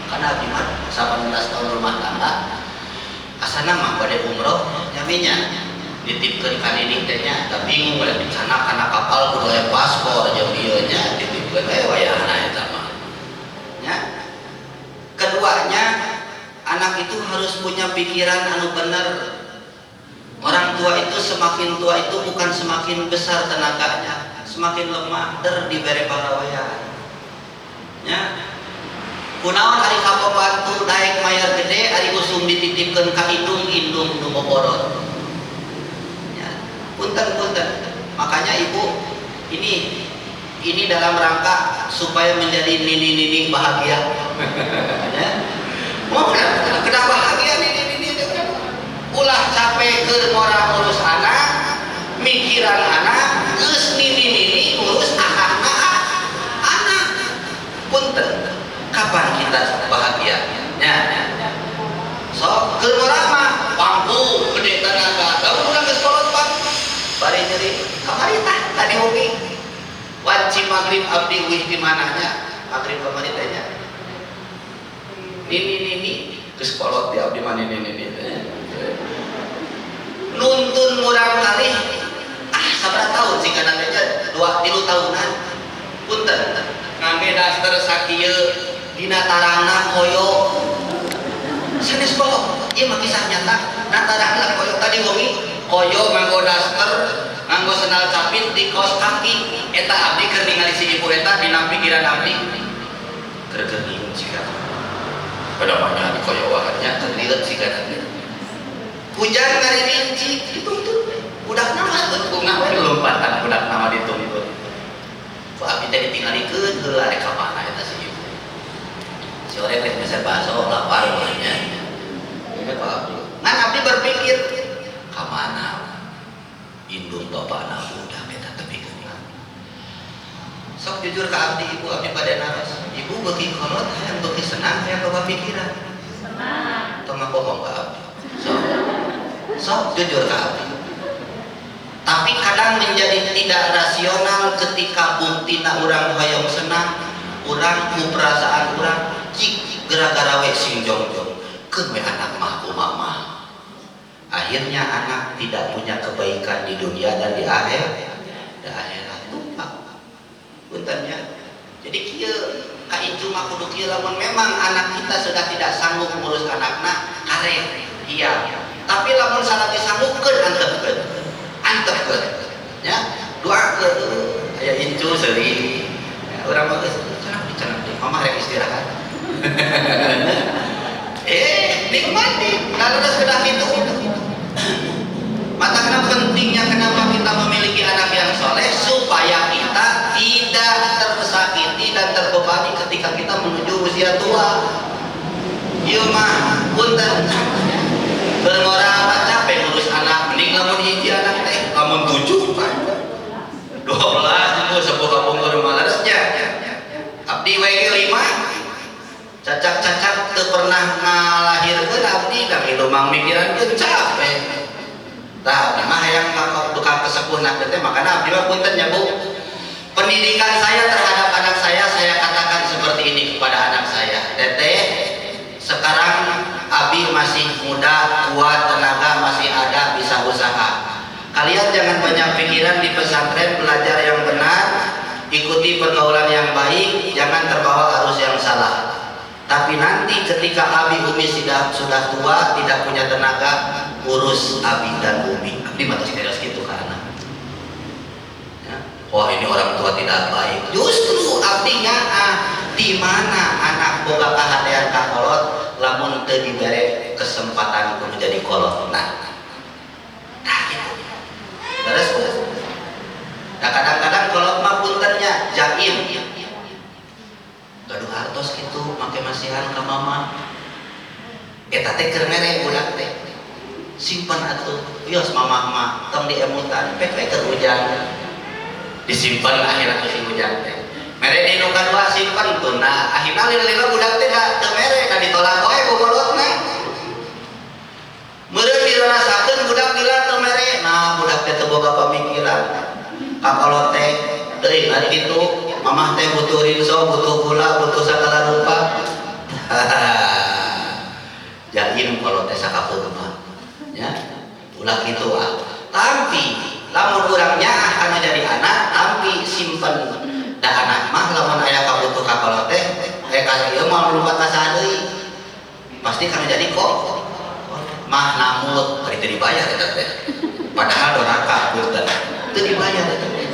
[SPEAKER 1] karena abdi mah 18 tahun rumah tangga asana mah pada umroh nyaminya ditipkeun ka nini teh nya da bingung ulah di sana kana kapal kudu aya paspor jeung ieu nya ditipkeun wayahna eta mah nya. Keduanya anak itu harus punya pikiran anu bener. Orang tua itu semakin tua itu bukan semakin besar tenaganya, semakin lemah dibere pagawean nya. Kunaon ari ka pembantu daek mayar gede ari usum dititipkeun ka indung nu boborot. Ya, punten. Makanya Ibu ini dalam rangka supaya menjadi nini bahagia. Ya. Mau kenapa bahagia nini ulah capek keur ngora ngurus anak, mikiran anak, geus nini ngurus anak. Punten. Kapan kita bahagia? Ya. So, keur urang mah pangku gede tenaga. Lamun urang geus kolot Pak. Bari nyeri. Kamari tadi hobi. Wajib maghrib abdi wih di mananya? Maghrib kamari teh nya. Nini geus kolot di abdi mah nini. Nuntun urang kali sabaraha tahun sih kana teh nya 2-3 tahunan. Punten. Ngangge daster sakieu dina tarana koyo sanes bohong. Ieu mah kisah nyata. Natarahan koyo tadi wengi, koyo nganggo daster, nganggo sendal capit di kaos kaki. Eta abdi keur ningali si ibu eta dina pikiran abdi. Keur bingung siga. Pada banyak di koyo wahannya keur lilet siga tadi. Hujan ngari rinci dituntut. Budak nama bunga we lompatan budak nama dituntut. Ku abdi teh ditinggalikeun heula rek ka mana eta si ibu. Si orek rek geser baso lapar nya. Ini Pak Abdi. Ngan abdi berpikir ka mana indung bapana budak eta tepikeun. Sok jujur ka abdi ibu abdi pada naros. Ibu beuki kolot hayang beuki senang hayang loba pikiran. Senang. Tong bohong ka abdi. Sok jujur ka abdi. Tapi kadang menjadi tidak rasional ketika buktina orang hoyong senang, orang ku perasaan orang cik gara-gara we sing jongjong keun we anak mah ku mama. Akhirnya anak tidak punya kebaikan di dunia dan di akhirat. Lupa. Puntennya. Jadi kieu ka incu mah kudu kieu lamun memang anak kita sudah tidak sanggup ngurus anakna karek. Iya. Tapi lamun salagi sanggupkeun antepkeun ya doakeun aya incu seuri urang mah geus cenah mama rek istirahat nikmati kalau sudah gitu. Makanya pentingnya kenapa kita memiliki anak yang soleh supaya kita tidak tersakiti dan terbebani ketika kita menuju usia tua. Ieu mah punten bermoral capek ngurus anak, mending lamun hiji anak teh lamun 7 12 itu sebuah kampung ke rumah leresnya abdi WG 5 cacak-cacak teu pernah ngalahirkeun abdi da milu mang mikirankeun capek tah abdi mah hayang tukang kesepuhna teh makana abdi mah punten nya Bu, pendidikan saya terhadap anak saya katakan seperti ini kepada anak saya. Teteh sekarang Abi masih muda, kuat, tenaga masih ada, bisa usaha. Kalian jangan banyak pikiran di pesantren, belajar yang benar, ikuti pergaulan yang baik, jangan terbawa arus yang salah. Tapi nanti ketika Abi Umi sudah tua, tidak punya tenaga, urus Abi dan Umi. Abi matos keras gitu karena. Ya. Wah ini orang tua tidak baik. Justru artinya di mana anak boga kahadean ka kolot lamun teu dibere kesempatan untuk menjadi kolot. Nah gitu. Terus nah kadang-kadang kolot mah puntennya jaim gaduh hartos gitu make masihan ka mama eta teh keur mere budak teh simpen atuh wios mama mah tong diemutan pek keur hujan disimpen akhirnya si hujan teh mere di nu kadua simpen tuh nah akhirnya lila budak teh teu mere da ditolak wae ku kolotna meureun dirasakeun budak lila teu mere nah budak teh teu boga pamikiran ka kolot teh teuing ari kitu mamah teh butuh rinso butuh gula butuh sagala rupa jaim kolot teh sakapeung mah ya ulah kitu tapi lamun urang nyaah anu jadi anak tapi simpen da anak mah lamun aya kabutuh ka kolot teh ka ieu mah lumpat ka sadeui pasti kana jadi kok mah namut bari teu dibayar eta teh padahal doraka punten teu dibayar eta teh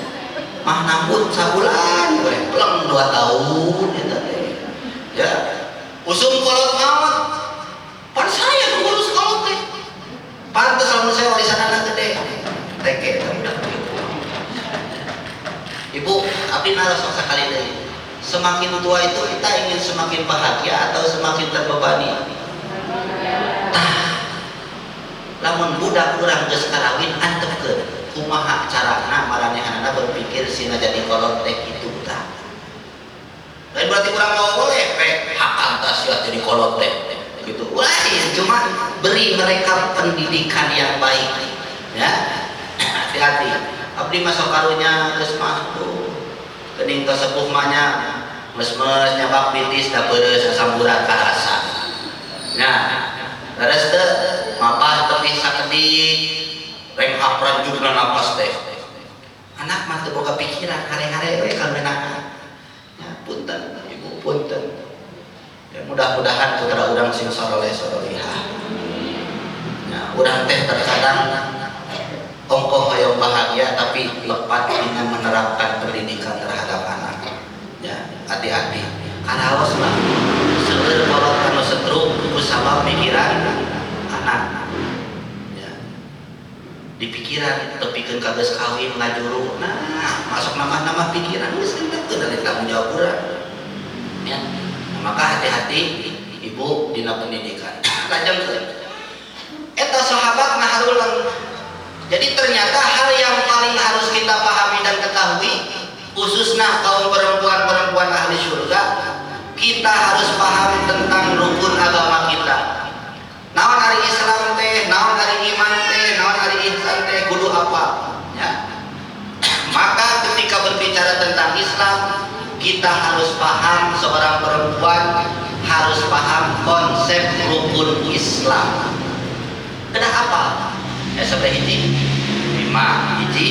[SPEAKER 1] mah namut sabulan we pleng 2 tahun eta teh ya usum kolot maot pan saya ngurus kolot teh pantes lamun saya warisanana gede teke budak Ibu, abdi naros sakali deui. Semakin tua itu kita ingin semakin bahagia atau semakin terbebani? Tah. Lamun budak urang geus karawin antepkeun kumaha carana maranehanana berpikir sina jadi kolot teh kitu tah. Lain berarti urang mau boleh hak atas ya jadi kolot teh gitu. Lain cuma beri mereka pendidikan yang baik. Ya. Hati-hati. Abdi masuk karunya geus mah kening sepuh mahnya mes-mes nyabak pitis da peureus asamburan karasa. Nah, beres teu mapah tepih sakedik reng hapranjugna napas teh. Anak mah teu boga pikiran hare-hare we kawenangan. Ya punten, Ibu punten. Ya mudah-mudahan putra urang sing saleh salehah Urang teh terkadang ongkoh hoyong bahagia tapi lepat dengan menerapkan pendidikan terhadap anak. Ya, hati-hati. Karena awas lah, seueur kolot anu setruk kusabab pikiran anak. Ya. Di pikiran tepikeun kageus kawin ngajuru. Nah, masuk nama-nama pikiran geus teu dari tanggung jawab urang. Ya. Nah, maka hati-hati ibu dina pendidikan. Lajengkeun. Eta sahabat ngaharulang. Jadi ternyata hal yang paling harus kita pahami dan ketahui, khususnya kaum perempuan-perempuan ahli surga, kita harus paham tentang rukun agama kita. Naon ari Islam teh, naon ari iman teh, naon ari ihsan teh, kudu apa? Ya. Maka ketika berbicara tentang Islam, kita harus paham, seorang perempuan harus paham konsep rukun Islam. Kenapa? Sampai hiji, 5 hiji,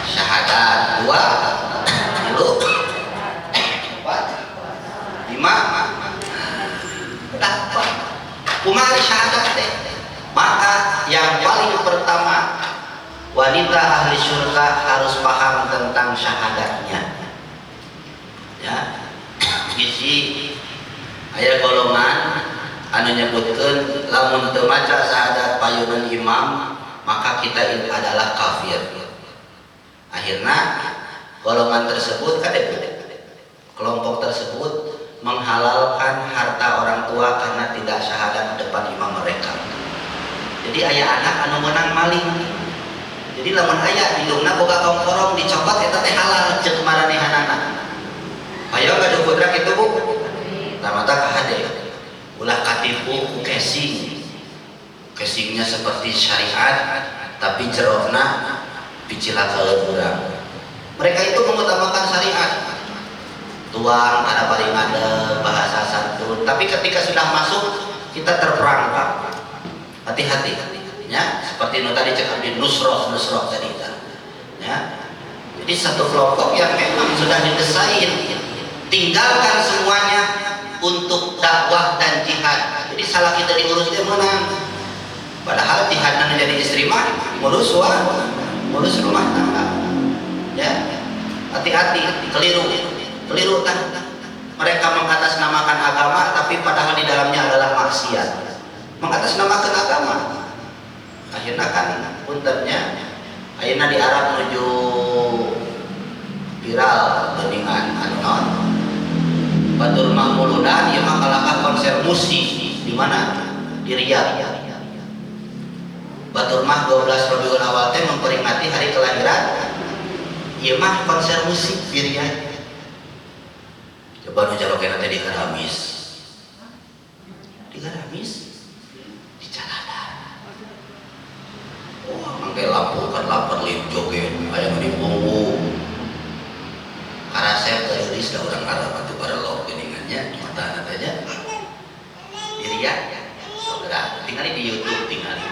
[SPEAKER 1] syahadat 2, 3, 4, 5, 8. Kumari syahadat teh. Maka yang paling pertama, wanita ahli surga harus paham tentang syahadatnya. Ya, hiji aya golongan anu nyebutkeun lamun teu maca syahadat payunan imam maka kita itu adalah kafir. Akhirnya golongan tersebut kelompok tersebut menghalalkan harta orang tua karena tidak syahadat depan imam mereka. Jadi aya anak anu meunang maling. Jadi lamun aya di lungna boga kongkorong dicopot eta teh halal ceuk maranehanana. Ayo gaduh putra kitu Bu. Tamata kahade. Ulah katipu ku casingnya seperti syariat tapi jerona picilakaeun urang. Mereka itu mengutamakan syariat, tuang ada paling ada bahasa santun, tapi ketika sudah masuk kita terperangkap. Hati-hati ya, seperti nu tadi cakap di nusroh tadi ya. Jadi satu kelompok yang memang sudah didesain tinggalkan semuanya untuk dakwah dan jihad. Jadi salah kita diurus dia menang. Padahal jihad menjadi istri mah ngurus rumah tangga. Ya, hati-hati, keliru kan. Mereka mengatasnamakan agama, tapi padahal di dalamnya adalah maksiat. Mengatasnamakan agama. Akhirnya kan puntennya, akhirnya di Arab menuju viral geningan anon. Batur Mahmuludan ya makalahkan konser musik di mana? Di Riyadh. Batur Mah 12 Rabiul Awal teh memperingati hari kelahiran. Ieu mah konser musik di Riyadh. Coba nu jalokeun teh di Garamis. Di Garamis? Di Calada. Wah, mangke lampu kan lapar leuwih joget aya di punggung. Karasep teulis da urang Arab atuh barelok geningannya mata anak aja. Diri ya. Saudara, tinggali di YouTube tinggali.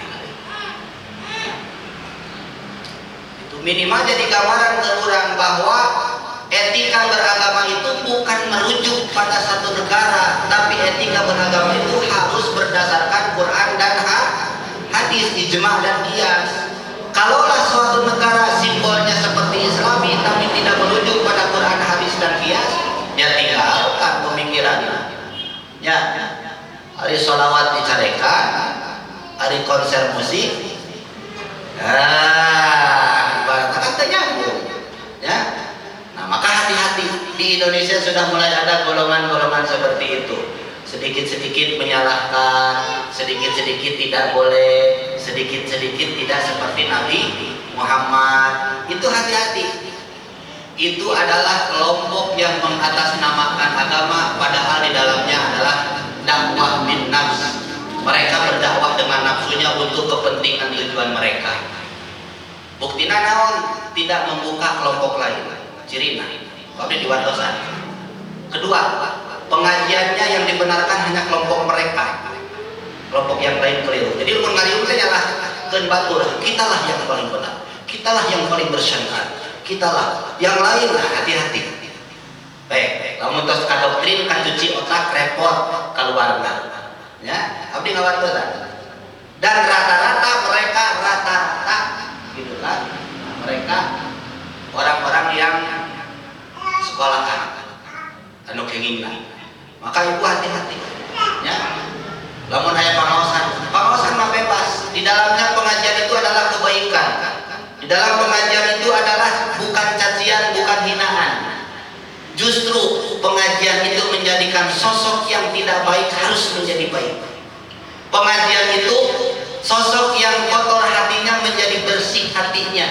[SPEAKER 1] Itu minimal jadi gambaran ke urang bahwa etika beragama itu bukan merujuk pada satu negara, tapi etika beragama itu harus berdasarkan Quran dan hadis, ijma dan qiyas. Kalaulah suatu negara simbolnya seperti Islami tapi tidak merujuk pada Quran, hadis dan qiyas, ya tinggalkan pemikirannya. Ya, hari sholawat dicarekan, hari konser musik, ibaratnya kan nyambung. Ya, nah maka hati-hati, di Indonesia sudah mulai ada golongan-golongan seperti itu. Sedikit-sedikit menyalahkan, sedikit-sedikit tidak boleh, sedikit-sedikit tidak seperti Nabi Muhammad. Itu hati-hati. Itu adalah kelompok yang mengatasnamakan agama padahal di dalamnya adalah dakwah bin nafs. Mereka berdakwah dengan nafsunya untuk kepentingan tujuan mereka. Buktina naon? Tidak membuka kelompok lain. Cirina kalau diwartosan. Kedua, pengajiannya yang dibenarkan hanya kelompok mereka, kelompok yang lain keliru. Jadi mengalium saja lah keun batur, kitalah yang paling benar, kitalah yang paling bersyariat, kitalah yang lain lah hati-hati. Baik, lamun tos kadoktrin kan cuci otak repot keluarga. Ya, abdi ngawartosan. Dan rata-rata mereka gitu kan, mereka orang-orang yang sekolahan anu keinginan. Maka ibu hati-hati ya. Lamun aya pangaosan mah bebas. Di dalamnya pengajian itu adalah kebaikan. Di dalam pengajian itu adalah bukan cacian, bukan hinaan. Justru pengajian itu menjadikan sosok yang tidak baik harus menjadi baik. Pengajian itu sosok yang kotor hatinya menjadi bersih hatinya.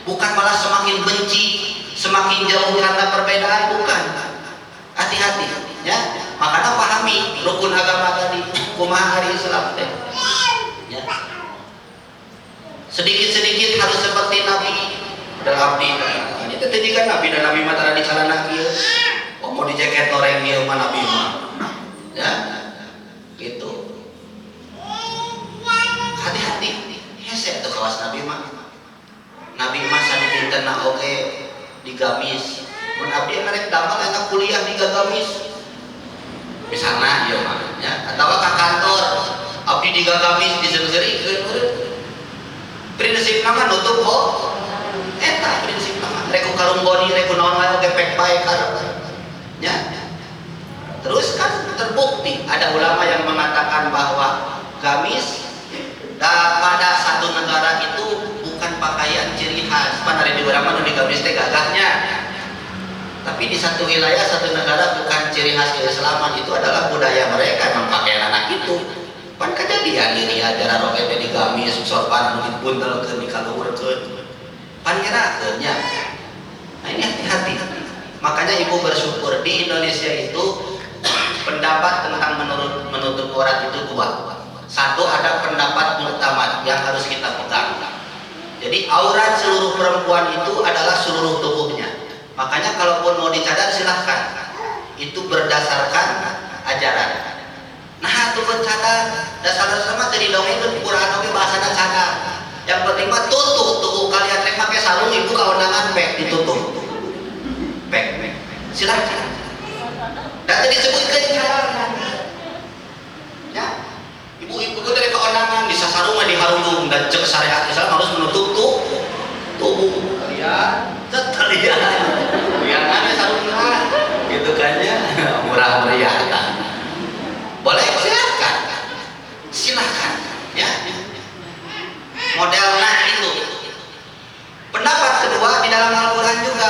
[SPEAKER 1] Bukan malah semakin benci, semakin jauh karena perbedaan, bukan. Hati-hati ya. Makanya pahami rukun agama tadi, kumaha hari Islam teh. Ya. Sedikit-sedikit harus seperti Nabi dan abdi. Ini tadi kan Nabi dan Nabi mah tara dicalana kieu. Oh, mau dijeket orang ieu mah Nabi mah. Ya. Gitu. Hati-hati. Hese atuh kawas Nabi mah. Nabi mah sadipikeunna oge digamis. Mun abdi ngarek damel eta kuliah di Gagamis. Misalnya ya mah ya, atau ke kantor abdi di Gagamis diseri-serikeun urang. Prinsip nama nutup kok. Eta prinsip nama. Reku karunggoni, reku naon wae oge pek bae karep. Ya. Terus kan terbukti ada ulama yang mengatakan bahwa gamis pada satu negara itu bukan pakaian ciri khas. Pan ari di urang mah nu di gamis teh gagahnya. Tapi di satu wilayah, satu negara bukan ciri khas keislaman, itu adalah budaya mereka memang pakaian anak itu. Pan kejadian diri ajaran roket di gamis, sorban anu dibuntelkeun dikaluhurkeun. Pan ngerakeun nya. Nah ini hati-hati. Makanya ibu bersyukur di Indonesia itu pendapat tentang menutup aurat itu dua. Satu, ada pendapat muktamad yang harus kita pegang. Jadi aurat seluruh perempuan itu adalah seluruh tubuhnya. Makanya kalaupun mau dicadar silahkan, itu berdasarkan ajaran. Nah itu bercadar dasar sama jadi dongeng Quran oke bahasana cadar. Yang penting mah tutup kalian rek pakai sarung ibu kaundangan pek ditutup pek silahkan. Dan tadi disebutkan cadar ya ibu-ibu itu dari kaundangan bisa sarung mah diharung dan cek syariat Islam harus menutup tubuh kalian sekalian yang ada sarungnya gitu kan ya murah meriah kan. Boleh silahkan ya modelnya itu. Pendapat kedua di dalam Al-Quran juga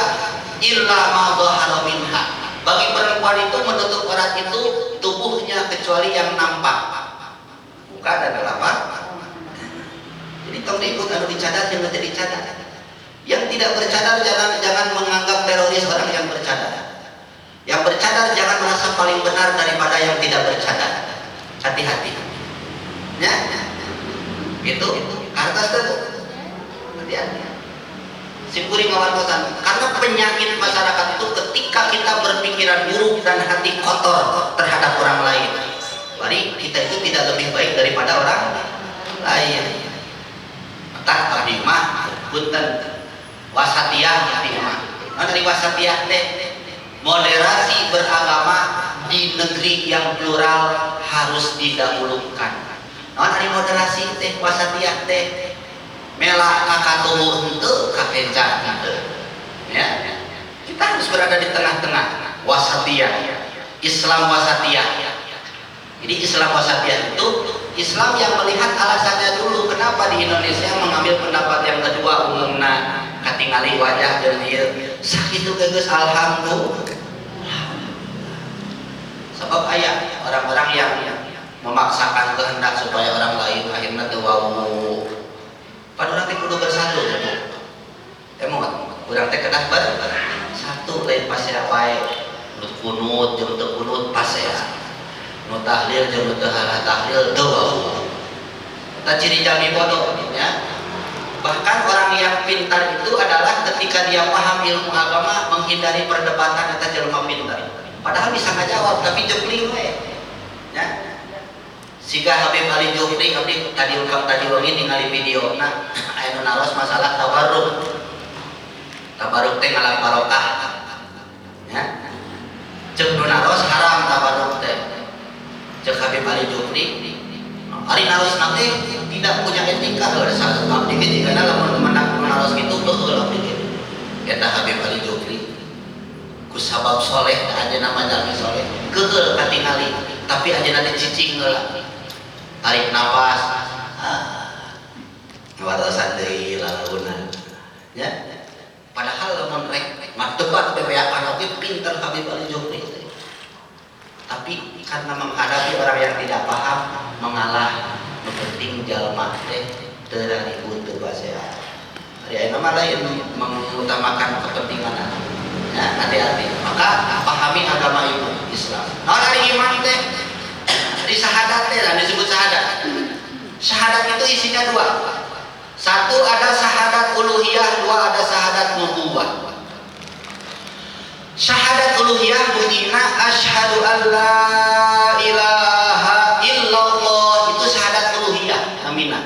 [SPEAKER 1] illa ma dhahara minha, bagi perempuan itu menutup aurat itu tubuhnya kecuali yang nampak muka dan apa. Jadi tong diikut anu dicadar jangan jadi cadar. Yang tidak bercadar jangan menganggap teroris orang yang bercadar. Yang bercadar jangan merasa paling benar daripada yang tidak bercadar. Hati-hati. Ya. Itu kartas itu. Hati-hati. Simpuri ngawartosan. Karena penyakit masyarakat itu ketika kita berpikiran buruk dan hati kotor terhadap orang lain. Bari kita itu tidak lebih baik daripada orang lain. Maka abdi mah punten wasatiyah abdi mah. Dari wasatiyah teh moderasi beragama di negeri yang plural harus didahulukan. Nah dari moderasi teh wasatiyah teh mela kakatuhu henteu kakencan henteu. Ya. Kita harus berada di tengah-tengah wasatiyah. Islam wasatiyah. Jadi Islam wasatiyah itu Islam yang melihat alasannya dulu kenapa di Indonesia mengambil pendapat yang kedua umumna katingali wajah jeung ieu sakitu geus alhamdulillah. Sebab aya orang-orang yang memaksakan kehendak supaya orang lain akhirnya teu wau. Padahal teh kudu bersatu atuh. Emang urang teh kedah bersatu lain pas ya wae kunut jeung teu kunut pas ya. Nu tahlil jeung teu tahlil teu wau. Eta ciri jami bodoh ya. Bahkan orang yang pintar itu adalah ketika dia paham ilmu agama menghindari perdebatan eta jelema pintar. Padahal bisa ngajawab tapi jepling we. Ya. Siga Habib Ali Jufri abdi tadi wengi ningali videona aya nu naros masalah tabarruk. Tabarruk teh ngalang barokah. Ya. Ceuk nu naros haram tabarruk teh. Cek Habib Ali Jufri ari naros nanti tidak punya etika abdi ge karena lamun menaros kitu beul abdi ge eta Habib Ali Jufri ku sabab soleh aja nama jalmi soleh geul katingali tapi ajeuna teh cicing heula tarik napas ngawarasan deui lalaunan ya padahal lamun rek debat bebeakan oge pinter Habib Ali Jufri tapi karena menghadapi orang yang tidak paham mengalah penting jalma teh teu ribut teu basehat ari ayeuna mah lain mengutamakan kepentingan ya hati-hati maka pahami agama Islam naon ari iman teh di syahadat teh disebut syahadat itu isinya dua satu ada syahadat uluhiyah dua ada syahadat nubuwah syahadat uluhiyah bunyinya asyhadu an la ilaha illallah itu syahadat uluhiyah aminah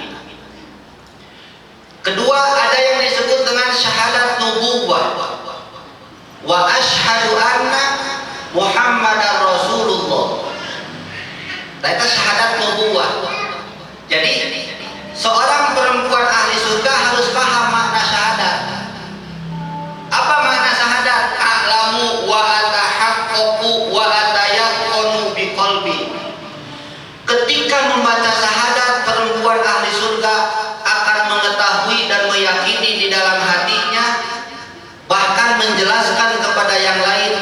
[SPEAKER 1] kedua ada yang disebut dengan syahadat nubuwah wa asyhadu anna muhammadar rasulullah itu syahadat nubuwah jadi seorang perempuan ahli surga harus paham makna syahadat apa makna syahadat a'lamu wa atahaqqaqu wa atayaqqanu biqalbi ketika membaca syahadat perempuan ahli surga akan mengetahui dan meyakini di dalam hatinya bahkan menjelaskan kepada yang lain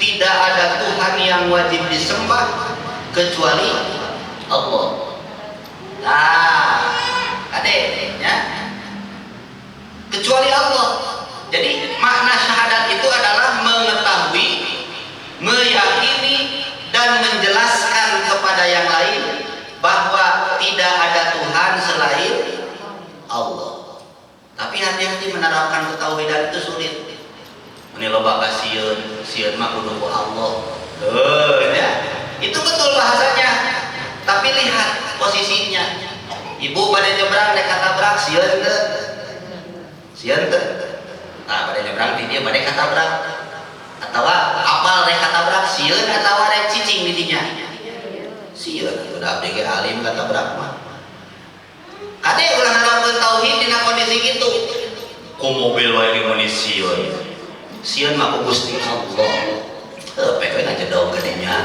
[SPEAKER 1] tidak ada Tuhan yang wajib disembah kecuali Allah nah adeknya kecuali Allah jadi makna syahadat itu adalah mengetahui, meyakini dan menjelaskan kepada yang lain bahwa tidak ada Tuhan selain Allah. Tapi hati-hati menerapkan ketauhidan itu sulit. Ini loba sieun mah kudu ku Allah. Ya. Itu betul bahasanya. Tapi lihat posisinya. Ibu pada nyebrang dek katabrak sieun teu. Sieun teu. Nah, pada nyebrang di dia pada katabrak atau apal rek katabrak sieun atau rek cicing di dinya sieun udah abdi ge alim katabrak mah kade ulah nerapkeun tauhid dina kondisi kitu ku mobil wae ge meunis sieun mah ku Gusti Allah PW ngajedog ke dinya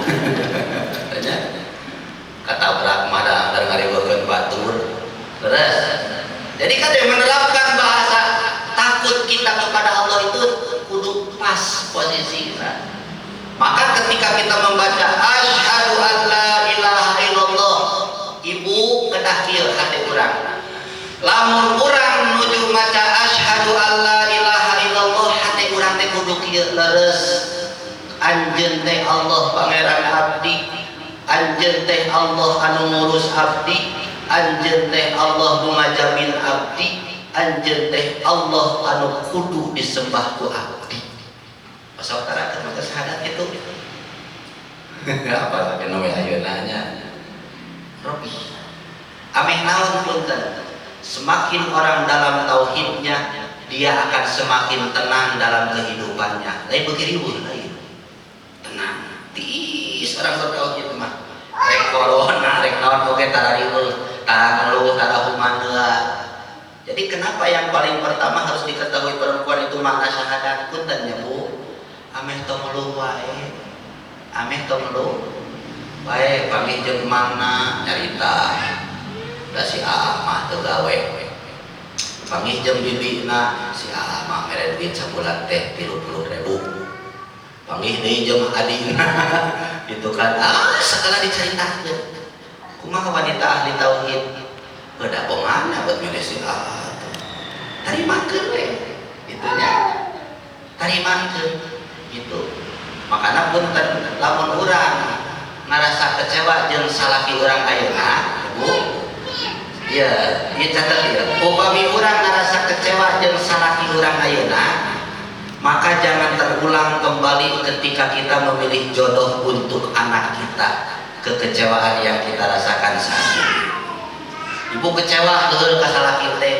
[SPEAKER 1] tanya katabrak mah da ngariweukeun batur terus jadi kade menerapkan bahasa takut kita kepada Allah itu kudu pas posisinya. Maka ketika kita membaca asyhadu an la ilaha illallah, ibu kedah kieu hati urang. Lamun urang nuju maca asyhadu an la ilaha illallah, hati urang teh kudu kieu leres. Anjeun teh Allah pangeran abdi, anjeun teh Allah anu ngurus abdi, anjeun teh Allah nu ngajamin abdi. Anjeun teh Allah anu kudu disembah ku abdi. Masa utara keur maca syahadat itu. Apa lagi nama ayeuna nya? Robi. Ameh naon punten. Semakin orang dalam tauhidnya, dia akan semakin tenang dalam kehidupannya. Lain beuki riweuh lain. Tenang. Tiis orang bertauhid mah. Rek corona, rek naon oge tara riweuh, tara ngeluh, tara humaneula. Jadi kenapa yang paling pertama harus diketahui perempuan itu makna syahadat punten ya Bu? Ameh tong ngeluh wae. Ameh tong ngeluh wae pamih jeung emangna nyarita. Da si Aa mah teu gawe. Pamih jeung bibina si Aa mah mere duit sabulan teh 30.000. Pamih deui jeung adina gitu kan. Segala dicaritakeun. Kumaha wanita ahli tauhid? Beda pomana buat milih si tarimakeun we itunya tarimakeun gitu makana punten lamun urang ngarasa kecewa jeung salaki urang ayeuna Bu ieu catet ieu upami urang ngarasa kecewa jeung salaki urang ayeuna maka jangan terulang kembali ketika kita memilih jodoh untuk anak kita kekecewaan yang kita rasakan saat ini. Ibu kecewa geus ka salaki teh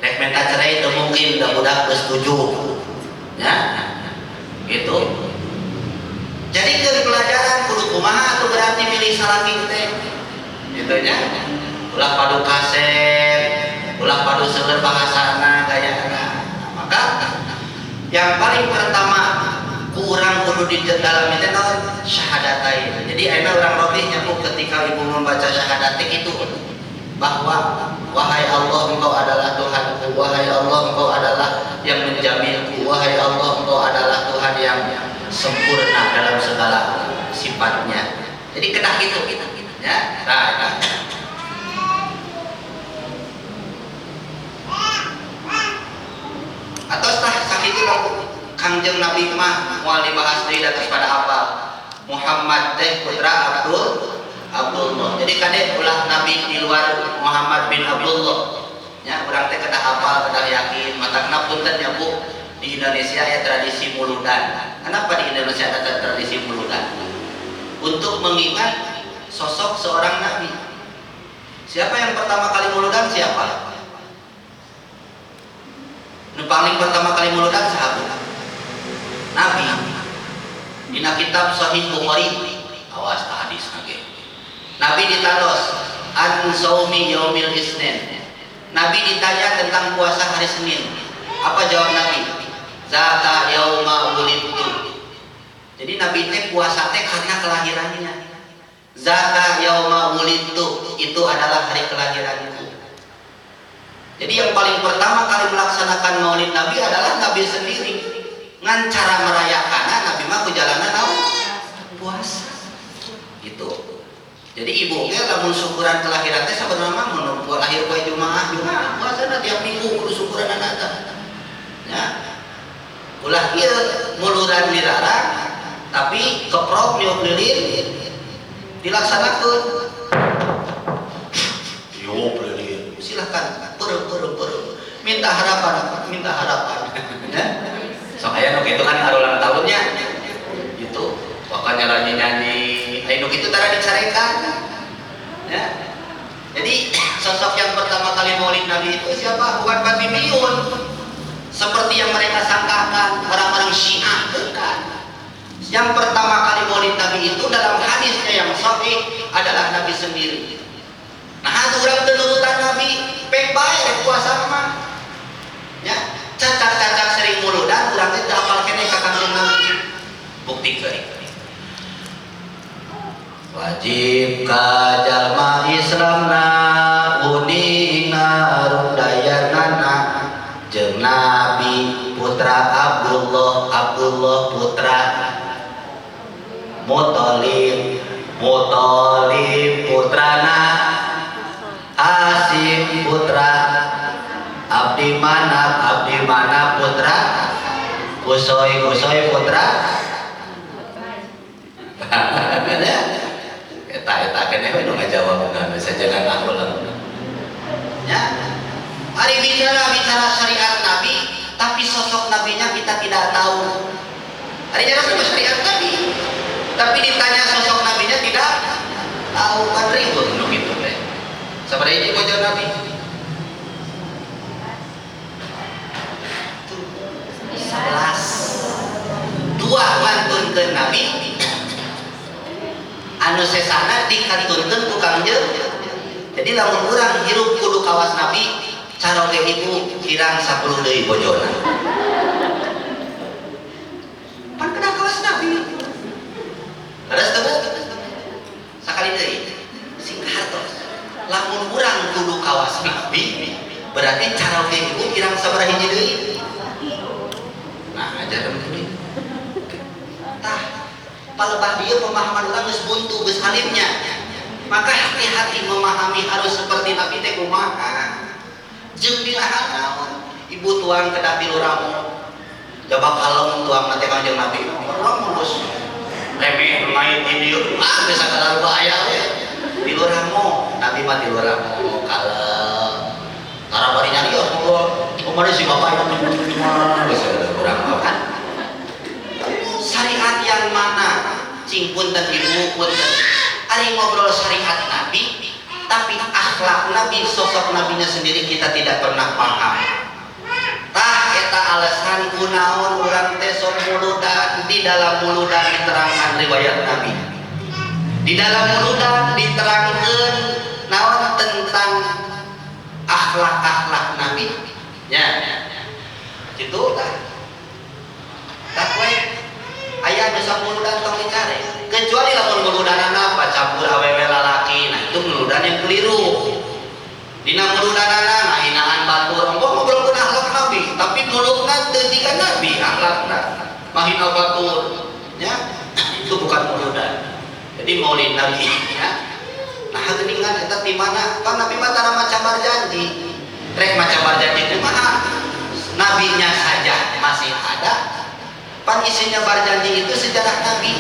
[SPEAKER 1] rek minta cerai teu mungkin da budak geus setuju ya gitu jadi ke pelajaran kudu kumaha tuh berarti milih salaki teh gitu nya ulah padu kaset, ulah padu seueur bahasana gayana. Maka yang paling pertama kurang kudu di dalam itu naon syahadatain. Jadi ayeuna urang robih nyaku ketika ibu membaca syahadatik itu bahwa wahai Allah engkau adalah Tuhanku, wahai Allah engkau adalah yang menjaminku, wahai Allah engkau adalah Tuhan yang sempurna dalam segala sifatnya. Jadi kedah gitu ya. Nah. Atau sakit itu Kangjeng Nabi mah moal dibahas deui atas pada apa? Muhammad teh putra Abdullah. Jadi kade ulah Nabi di luar Muhammad bin Abdullah. Ya, urang teh kedah hafal, kedah yakin. Matakna punten ya Bu, di Indonesia ya tradisi muludan. Kenapa di Indonesia ada tradisi muludan? Untuk mengingat sosok seorang nabi. Siapa yang pertama kali muludan siapa? Nu paling pertama kali muludan sahabat Nabi. Dina kitab Sahih Bukhari awas hadis nage. Nabi ditaros an saumi yaumil isnin. Nabi ditanya tentang puasa hari Senin. Apa jawab Nabi? Zaka yauma wulidtu. Jadi Nabi teh puasa teh karena kelahirannya. Zaka yauma wulidtu, itu adalah hari kelahiranku. Jadi yang paling pertama kali melaksanakan Maulid Nabi adalah Nabi sendiri. Ngan cara merayakannya Nabi mah kejalanan naon? Puasa. Gitu. Jadi ibunya lamun syukuran kelahiran teh sebenarnya mun lahir poe Jumaah puasana tiap minggu kudu syukuran anata. Ya. Ulah ieu muluran dilarang tapi keprok niup lilin dilaksanakeun. Yo lilin. Silakan minta harapan ya. So aya nu kitu kan ulang tahunnya gitu. Makanya nyanyi anu kitu tara dicarekan ya. Jadi sosok yang pertama kali Maulid Nabi itu siapa? Bukan Fatimiun seperti yang mereka sangkakan orang-orang Syiah, bukan. Yang pertama kali Maulid Nabi itu dalam hadisnya yang sahih adalah Nabi sendiri. Nah, urang teu nurutan Nabi pek bae rek puasa mah. Ya, cacak-cacak sering muludan urang teh teu hafal keneh ka Kanjeng Nabi. Buktikeun. Wajib ka jalma Islamna uninga rudayanana jeung Nabi putra Abdullah putra Muthalib putrana Hasyim putra Abdi Manaf putra Kusoi putra eta keneh we nu ngajawabna sajanan akulang ya. Ari bicara syariat Nabi tapi sosok nabinya kita tidak tahu. Ari bicara syariat Nabi tapi ditanya sosok nabinya tidak tahu, kan ribut nu kitu teh. Sabaraha hiji bojo Nabi? 11. 2 ngantunkeun Nabi, anu sesana dikantunkeun ku Kangjeng. Jadi lamun urang hirup kudu kawas Nabi, caroge ibu kirang 10 deui bojona. Pan kena kawas Nabi. Leres teu sakali deui sing hartos. Lamun urang kudu kawas Nabi, berarti caroge ibu kirang sabaraha hiji deui? Nah, ajaran kitu. Tah palebah dia pemahaman orang geus buntu, geus alimnya. Maka hati-hati memahami harus seperti Nabi teh kumaha. Jeung dilahan naon? Ibu tuang kedah tilu ramu. Coba kalem tuang nanti Kanjeng Nabi. Orang mulus. Remeh main di dieu. Geus sagala bahaya we. Tilu ramu, Nabi mah tilu ramu kalem. Tara bari nyarios ngobrol. Kumaha si bapak yang geus urang kan. Syariat yang mana? Cing punten ibu punten. Ari ngobrol syariat Nabi, tapi akhlak Nabi, sosok Nabinya sendiri kita tidak pernah paham. Tah eta alasan kunaon urang teh sok muludan, di dalam muludan diterangkan riwayat Nabi. Di dalam muludan diterangkan naon tentang akhlak-akhlak Nabi. Ya, gitu kan. Takwe ayah dosa muludan tong dicari. Kecuali lamun muludanana apa campur awewe lalaki, nah itu muludan yang keliru. Dina muludanana ngahinaan batur, engko ngobrol ke akhlak Nabi, tapi mulutna teu jiga Nabi akhlakna. Mahina batur, ya. Itu bukan muludan. Jadi maulid Nabi, ya. Nah, geuningan eta di mana? Kan Nabi mah tara maca barjanji. Rek maca barjanji kumaha? Nabinya saja masih ada. Pan isinya barjanji itu sejarah Nabi.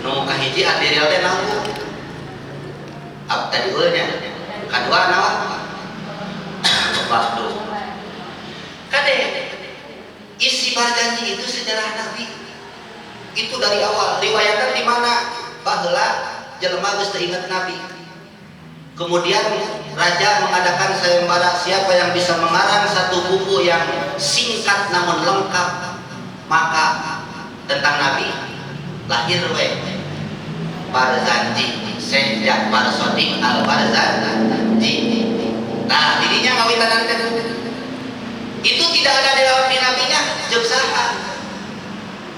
[SPEAKER 1] Nu kahiji adiril teh nanggu. Tadi ulnya. Kadua naon? Waktu. Kade isi barjanji itu sejarah Nabi. Itu dari awal riwayatkan di mana baheula jelema geus teu inget Nabi. Kemudian raja mengadakan sayembara siapa yang bisa mengarang satu buku yang singkat namun lengkap maka tentang Nabi lahir we Barzanji Syekh Barsodiq Al-Barzanji. Nah dirinya ngawitanan itu tidak ada di nabinya jeung saha.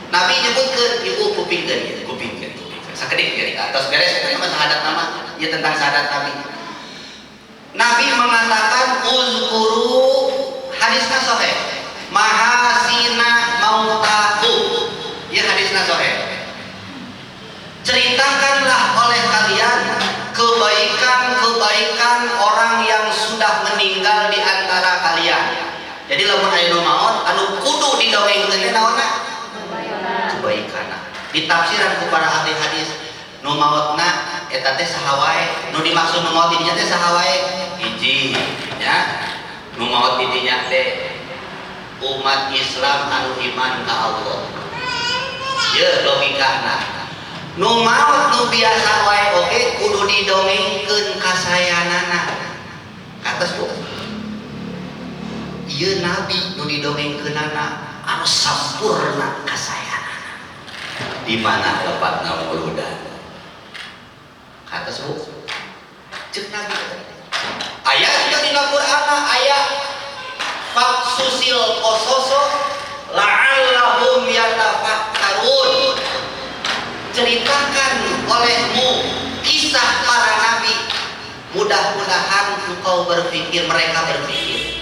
[SPEAKER 1] Nabi nyebutkeun ibu kupingkeun sakedik ya atas beres itu mah syahadat nama ya tentang syahadat Nabi. Nabi mengatakan uzkuru hadisna sahih mahasina mautaku ya hadisna sahih. Ceritakanlah oleh kalian kebaikan-kebaikan orang yang sudah meninggal di antara kalian. Jadi lamun aya nu maot anu kudu didongengkeun teh naonna kebaikan. Di tafsiran ku para ahli hadis nu maotna eta teh saha wae nu dimaksud nu maot didinya teh saha wae hiji nya nu maot didinya teh umat Islam anu iman ka Allah ye logikana nu maot nu biasa wae oge kudu didongengkeun ka sayanana katos tuh ieu nabi nu didongengkeunana anu sampurna ka sayanana. Di mana tepatna muludan? Kata suhu. Cek Nabi. Ayat yang dina Qur'an ayat faksusil qososo la'allahum yatafakkarun. Ceritakan olehmu kisah para nabi. Mudah-mudahan engkau berpikir, mereka berpikir.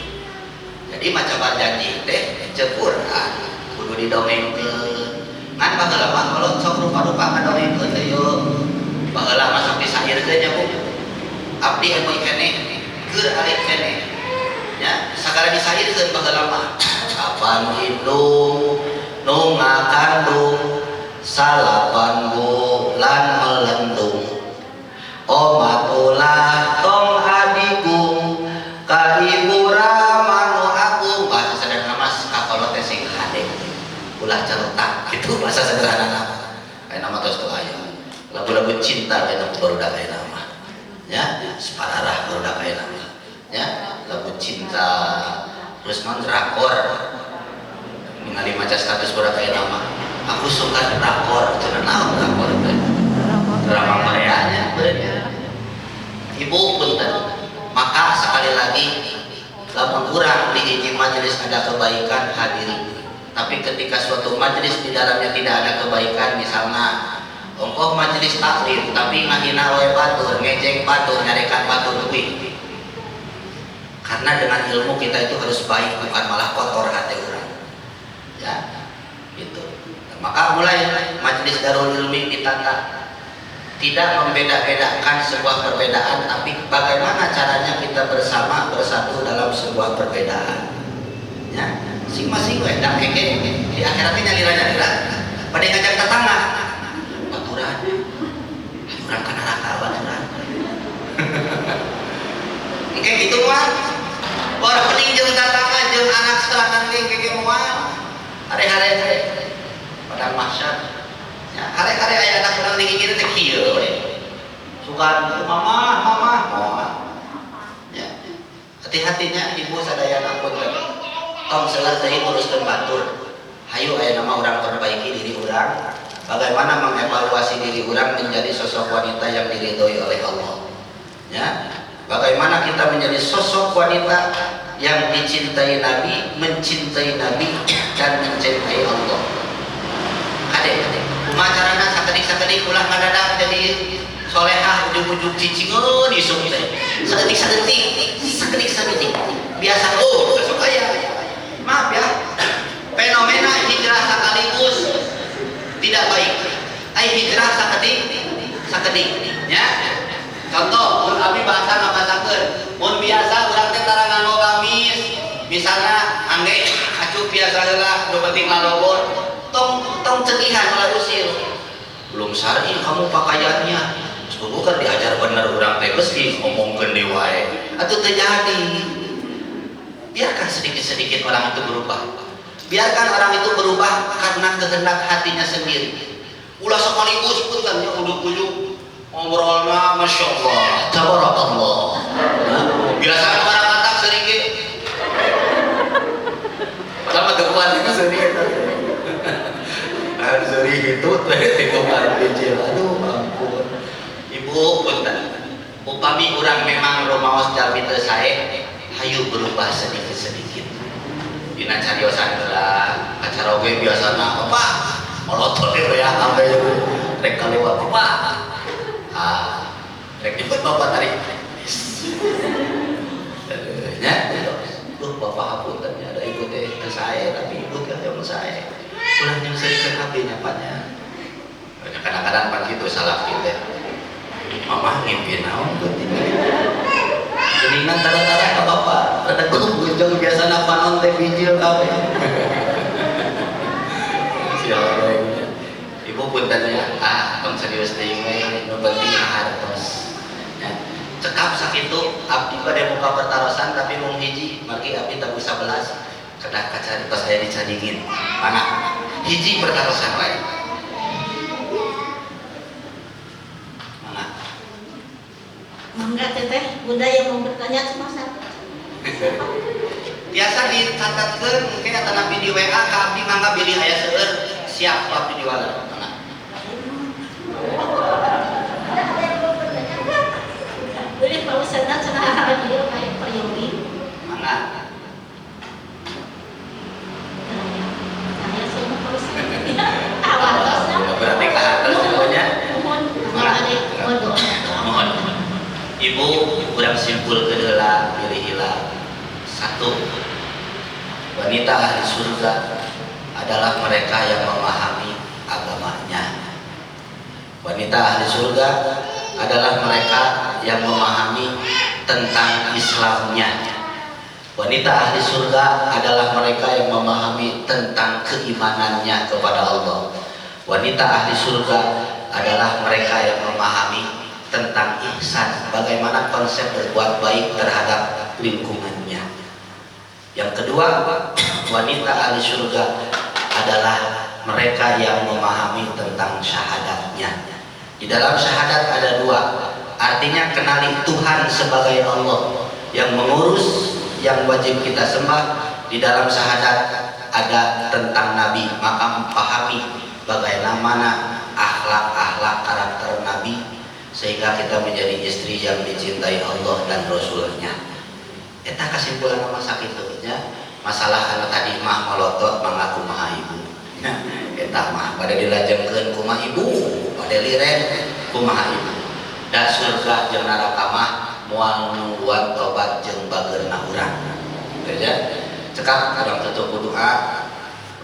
[SPEAKER 1] Jadi macam berjanji teh cek Qur'an kudu didongengkeun. Kan baheula mah kalau sok rupa-rupa ngadongengkeun teh yo baheula mah sok disairkeun nya Bu abdi anu keneh keur alik keneh nya sagala disairkeun baheula mah kapan indung nu ngakandung salapan bulan melendung omatulah tong adigung ka ibu rama nu agung bahasa sederhana mas kakolot teh sing hadeng ulah cerotak itu bahasa sederhana nama kayak nama terus tuh ayam lagu-lagu cinta kayak nama baru dah kayak nama ya separarah baru dah kayak nama ya lagu cinta terus man drakor ningali maca status baru kayak nama aku suka drakor cenah naon drakor itu drama Korea nya ibu punten maka sekali lagi lamun urang di hiji majelis ada kebaikan hadiri. Tapi ketika suatu majelis di dalamnya tidak ada kebaikan, misalnya ongkoh majelis taklim tapi ngahina wae batur, ngejek batur, nyarekan batur duit. Karena dengan ilmu kita itu harus baik, bukan malah kotor hati orang. Ya, gitu. Maka mulai majelis Darul Ilmi ditata tidak membeda-bedakan sebuah perbedaan, tapi bagaimana caranya kita bersama bersatu dalam sebuah perbedaan. Ya. Masing-masing we dak keke di akhiratnya nyalira-nyalira pada ngajak tetangga baturan urang ka neraka baturan engke kitu mah orang penting jeung tetangga jeung anak setelangan keke moal are-are pada mahsyar ya are-are aya anak urang di kieu teh kieu we sugan mama ya hati-hatinya ibu sadayana pun tong selesai uruskan batur hayu aya nama orang perbaiki diri orang bagaimana mengevaluasi diri orang menjadi sosok wanita yang diridhoi oleh Allah. Ya, bagaimana kita menjadi sosok wanita yang dicintai Nabi, mencintai Nabi dan mencintai Allah. Adik-adik, macarana sakedik ulah ngadadak jadi solehah ujug-ujug cicingeun isuk teh. Sakedik biasa masuk aya. Maaf ya. Fenomena hijrah sekaligus tidak baik. Hijrah sakedik ya. Contoh, mun abdi bahasa ngabasakeun, mun biasa urang teh tara nganggo gamis, misalna angge acuh biasa heula nu penting lalobor, tong cegihan ulah usil. Belum syar'i kamu pakaiannya. Sepupu kan diajar bener urang teh geus ngomongkeun deui wae. Atuh teu jadi. Biarkan sedikit-sedikit orang itu berubah. Biarkan orang itu berubah karena kehendak hatinya sendiri. Ulah sekaligus pun kan ujug-ujug ngobrolna Masya Allah, tabarakallah. Biasanya orang katak sedikit. Padahal mah kuat itu sedikit. Sorry itu tengok kecil. Aduh ampun. Ibu punten. Upami orang memang rumaos jalmi teu sae, hayu berubah sedikit-sedikit. Dina cariosan heula, acara oge biasana apa? Molotov ya sampai rek kalewat apa? Rek nyebut bapak tadi ya, bapak hapunten ada ibu teh ke saya tapi ibu teh yang saya ulah yang sering abdi nyapanya kadang-kadang pan gitu salah kita mama ngimpi naon tuh geningan tara-tara ke bapak rada gunjung biasa napanon teh bijil kawe ibu puntennya tong serius teh nu penting hartos ya cekap sakitu abdi bade muka pertarosan tapi mung hiji margi abdi tabu 11 kedah kacari pas aya dicadingin mana hiji pertarosan wae mana
[SPEAKER 2] mangga teteh bunda yang mau bertanya cuma satu
[SPEAKER 1] biasa dicatatkeun mungkin kata nabi di WA ka abdi mangga bilih aya seueur siap abdi diwala mana
[SPEAKER 2] jadi kalau sedang cenah dia kayak peryogi
[SPEAKER 1] mana
[SPEAKER 2] saya semua harus awal
[SPEAKER 1] berarti ke atas semuanya
[SPEAKER 2] mohon
[SPEAKER 1] ibu kurang simpul kedela pilih satu wanita ahli surga adalah mereka yang memahami agamanya. Wanita ahli surga adalah mereka yang memahami tentang Islamnya. Wanita ahli surga adalah mereka yang memahami tentang keimanannya kepada Allah. Wanita ahli surga adalah mereka yang memahami tentang ihsan, bagaimana konsep berbuat baik terhadap lingkungannya. Yang kedua, wanita ahli surga adalah mereka yang memahami tentang syahadatnya. Di dalam syahadat ada dua, artinya kenali Tuhan sebagai Allah yang mengurus, yang wajib kita sembah. Di dalam syahadat ada tentang Nabi, maka pahami bagaimana akhlak-akhlak karakter Nabi sehingga kita menjadi istri yang dicintai Allah dan Rasulnya. Eta kesimpulan nama sakitnya masalah anak tadi mah melotot mengaku maha ibu. Eta mah pada dilajengkeun kumaha ibu, pada liren kumaha ibu. Da surga jeung neraka mah moal nungguan tobat jeung bageurna urang. Ya. Cekap kadang tutup doa.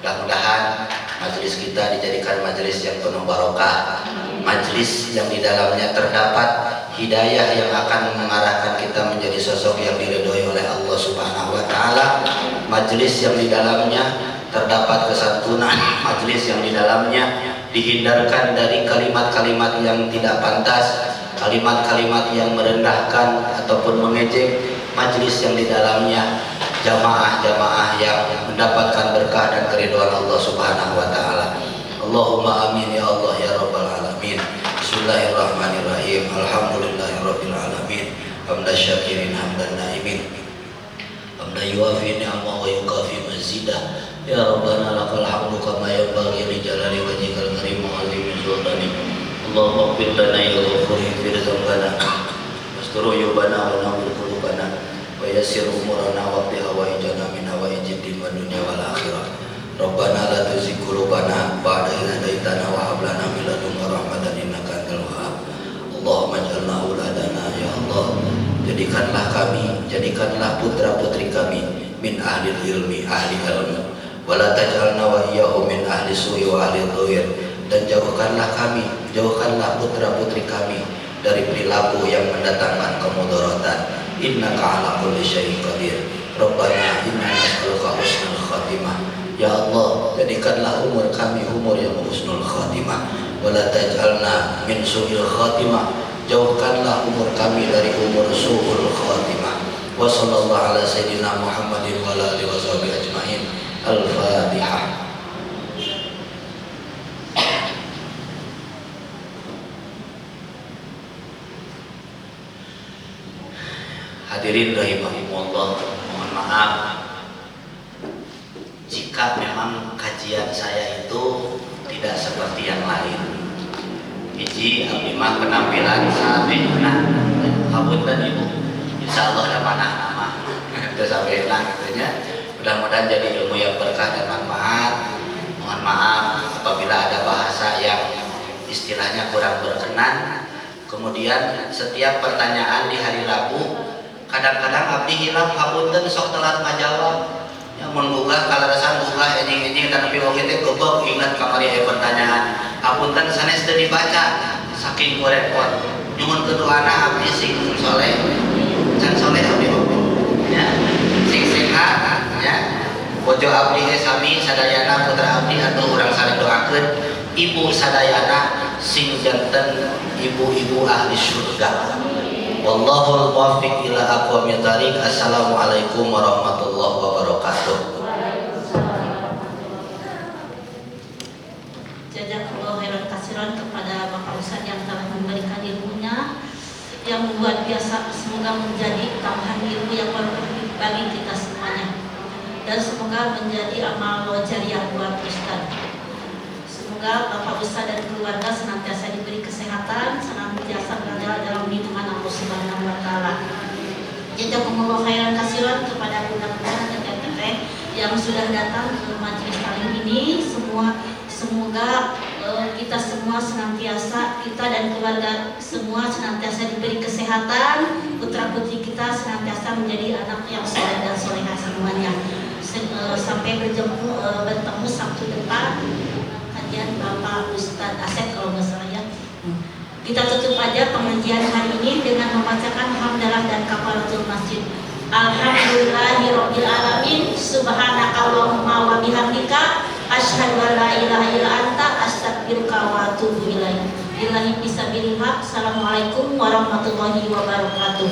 [SPEAKER 1] Mudah-mudahan majelis kita dijadikan majelis yang penuh barokah, majelis yang di dalamnya terdapat hidayah yang akan mengarahkan kita menjadi sosok yang diridhoi oleh Allah Subhanahu wa taala, majelis yang di dalamnya terdapat kesantunan, majelis yang di dalamnya dihindarkan dari kalimat-kalimat yang tidak pantas, kalimat-kalimat yang merendahkan ataupun mengejek, majelis yang di dalamnya jamaah-jamaah yang mendapatkan berkah dan keridhaan Allah Subhanahu wa taala. Allahumma amin ya Allah ya rabbal alamin. Bismillahirrahmanirrahim. Alhamdulillahirabbil alamin. Hamdan syakirin hamdan naimin. Hamdan yuafi ni'amahu wa yukafi mazidah. Ya rabbana lakal hamdu kama yanbaghi li jalali wajhikal karim wa Allahumma ighfir lana ya ghafur ighfir dzambana wastur uyubana wa nawwir qulubana wa yassir umurana wa qdi hawaijana min hawaijid din wa dunya wal akhirah. Rabbana la tuzigh qulubana ba'da idh hadaitana wa hab lana min ladunka rahmatan innaka antal wahhab. Allahumma ij'alna auladana ya Allah, jadikanlah putra-putri kami min ahli ilmi, ahli ilmu, wala taj'alna wa iyyahum min ahli su'i wa ahli dhawir, dan jauhkanlah putra-putri kami dari perilaku yang mendatangkan kemudaratan. Innaka ala kulli syai'in qadir. Rabbana inna nas'aluka husnul khatimah. Ya Allah, jadikanlah umur kami umur yang husnul khatimah, wala taj'alna min su'il khatimah, jauhkanlah umur kami dari umur su'ul khatimah. Wa sallallahu ala sayyidina Muhammadin wa ala alihi wa sahbihi ajma'in. Al-Fatihah. Hadirin rahimahumullah, mohon maaf jika memang kajian saya itu tidak seperti yang lain. Hiji abdi mah penampilan sabena hapunten ibu, insyaallah ada panah nama teu sabena katanya. Mudah-mudahan jadi ilmu yang berkah dan manfaat. Mohon maaf apabila ada bahasa yang istilahnya kurang berkenan. Kemudian setiap pertanyaan di hari Rabu kadang-kadang abdi hilang hapunten sok telat ngajawab. Ya mun boga kalarasan boga enjing-enjing tapi oge teh goblok ingat kamari aya pertanyaan. Hapunten sanes teu dibaca saking repot. Nyuhun keduana abdi sing soleh. Can soleh abdi ya. Sing sehat ya. Bojo abdi ge sami sadayana putra abdi atuh urang saling doakeun ibu sadayana sing janten ibu-ibu ahli surga. Wallahul muwaffiq ila aqwamit thariq. Assalamualaikum warahmatullahi wabarakatuh.
[SPEAKER 2] Jazakallahu khairan katsiran kepada Bapak Ustadz yang telah memberikan ilmunya yang luar biasa. Semoga menjadi tambahan ilmu yang berkah bagi kita semuanya, dan semoga menjadi amal jariah buat Ustadz. Semoga Bapak Ustadz dan keluarga senantiasa diberi kesehatan, senantiasa berada dalam lindungan Allah Subhanahu wa taala. Jazakumullah khairan katsiran kepada bunda-bunda dan teteh yang sudah datang ke majelis taklim ini. Semoga kita semua senantiasa, kita dan keluarga semua senantiasa diberi kesehatan, putra-putri kita senantiasa menjadi anak yang soleh dan solehah semuanya. Sampai bertemu Sabtu depan kajian Bapak Ustadz Asep kalau nggak salah ya. Kita tutup aja pengajian hari ini dengan membacakan hamdalah dan kafaratul masjid. Alhamdulillahirabbil alamin, subhanakallahumma wa bihamdika asyhadu an la ilaha illa anta astaghfiruka wa atubu ilaik. Billahi fisabilillah. Assalamualaikum warahmatullahi wabarakatuh.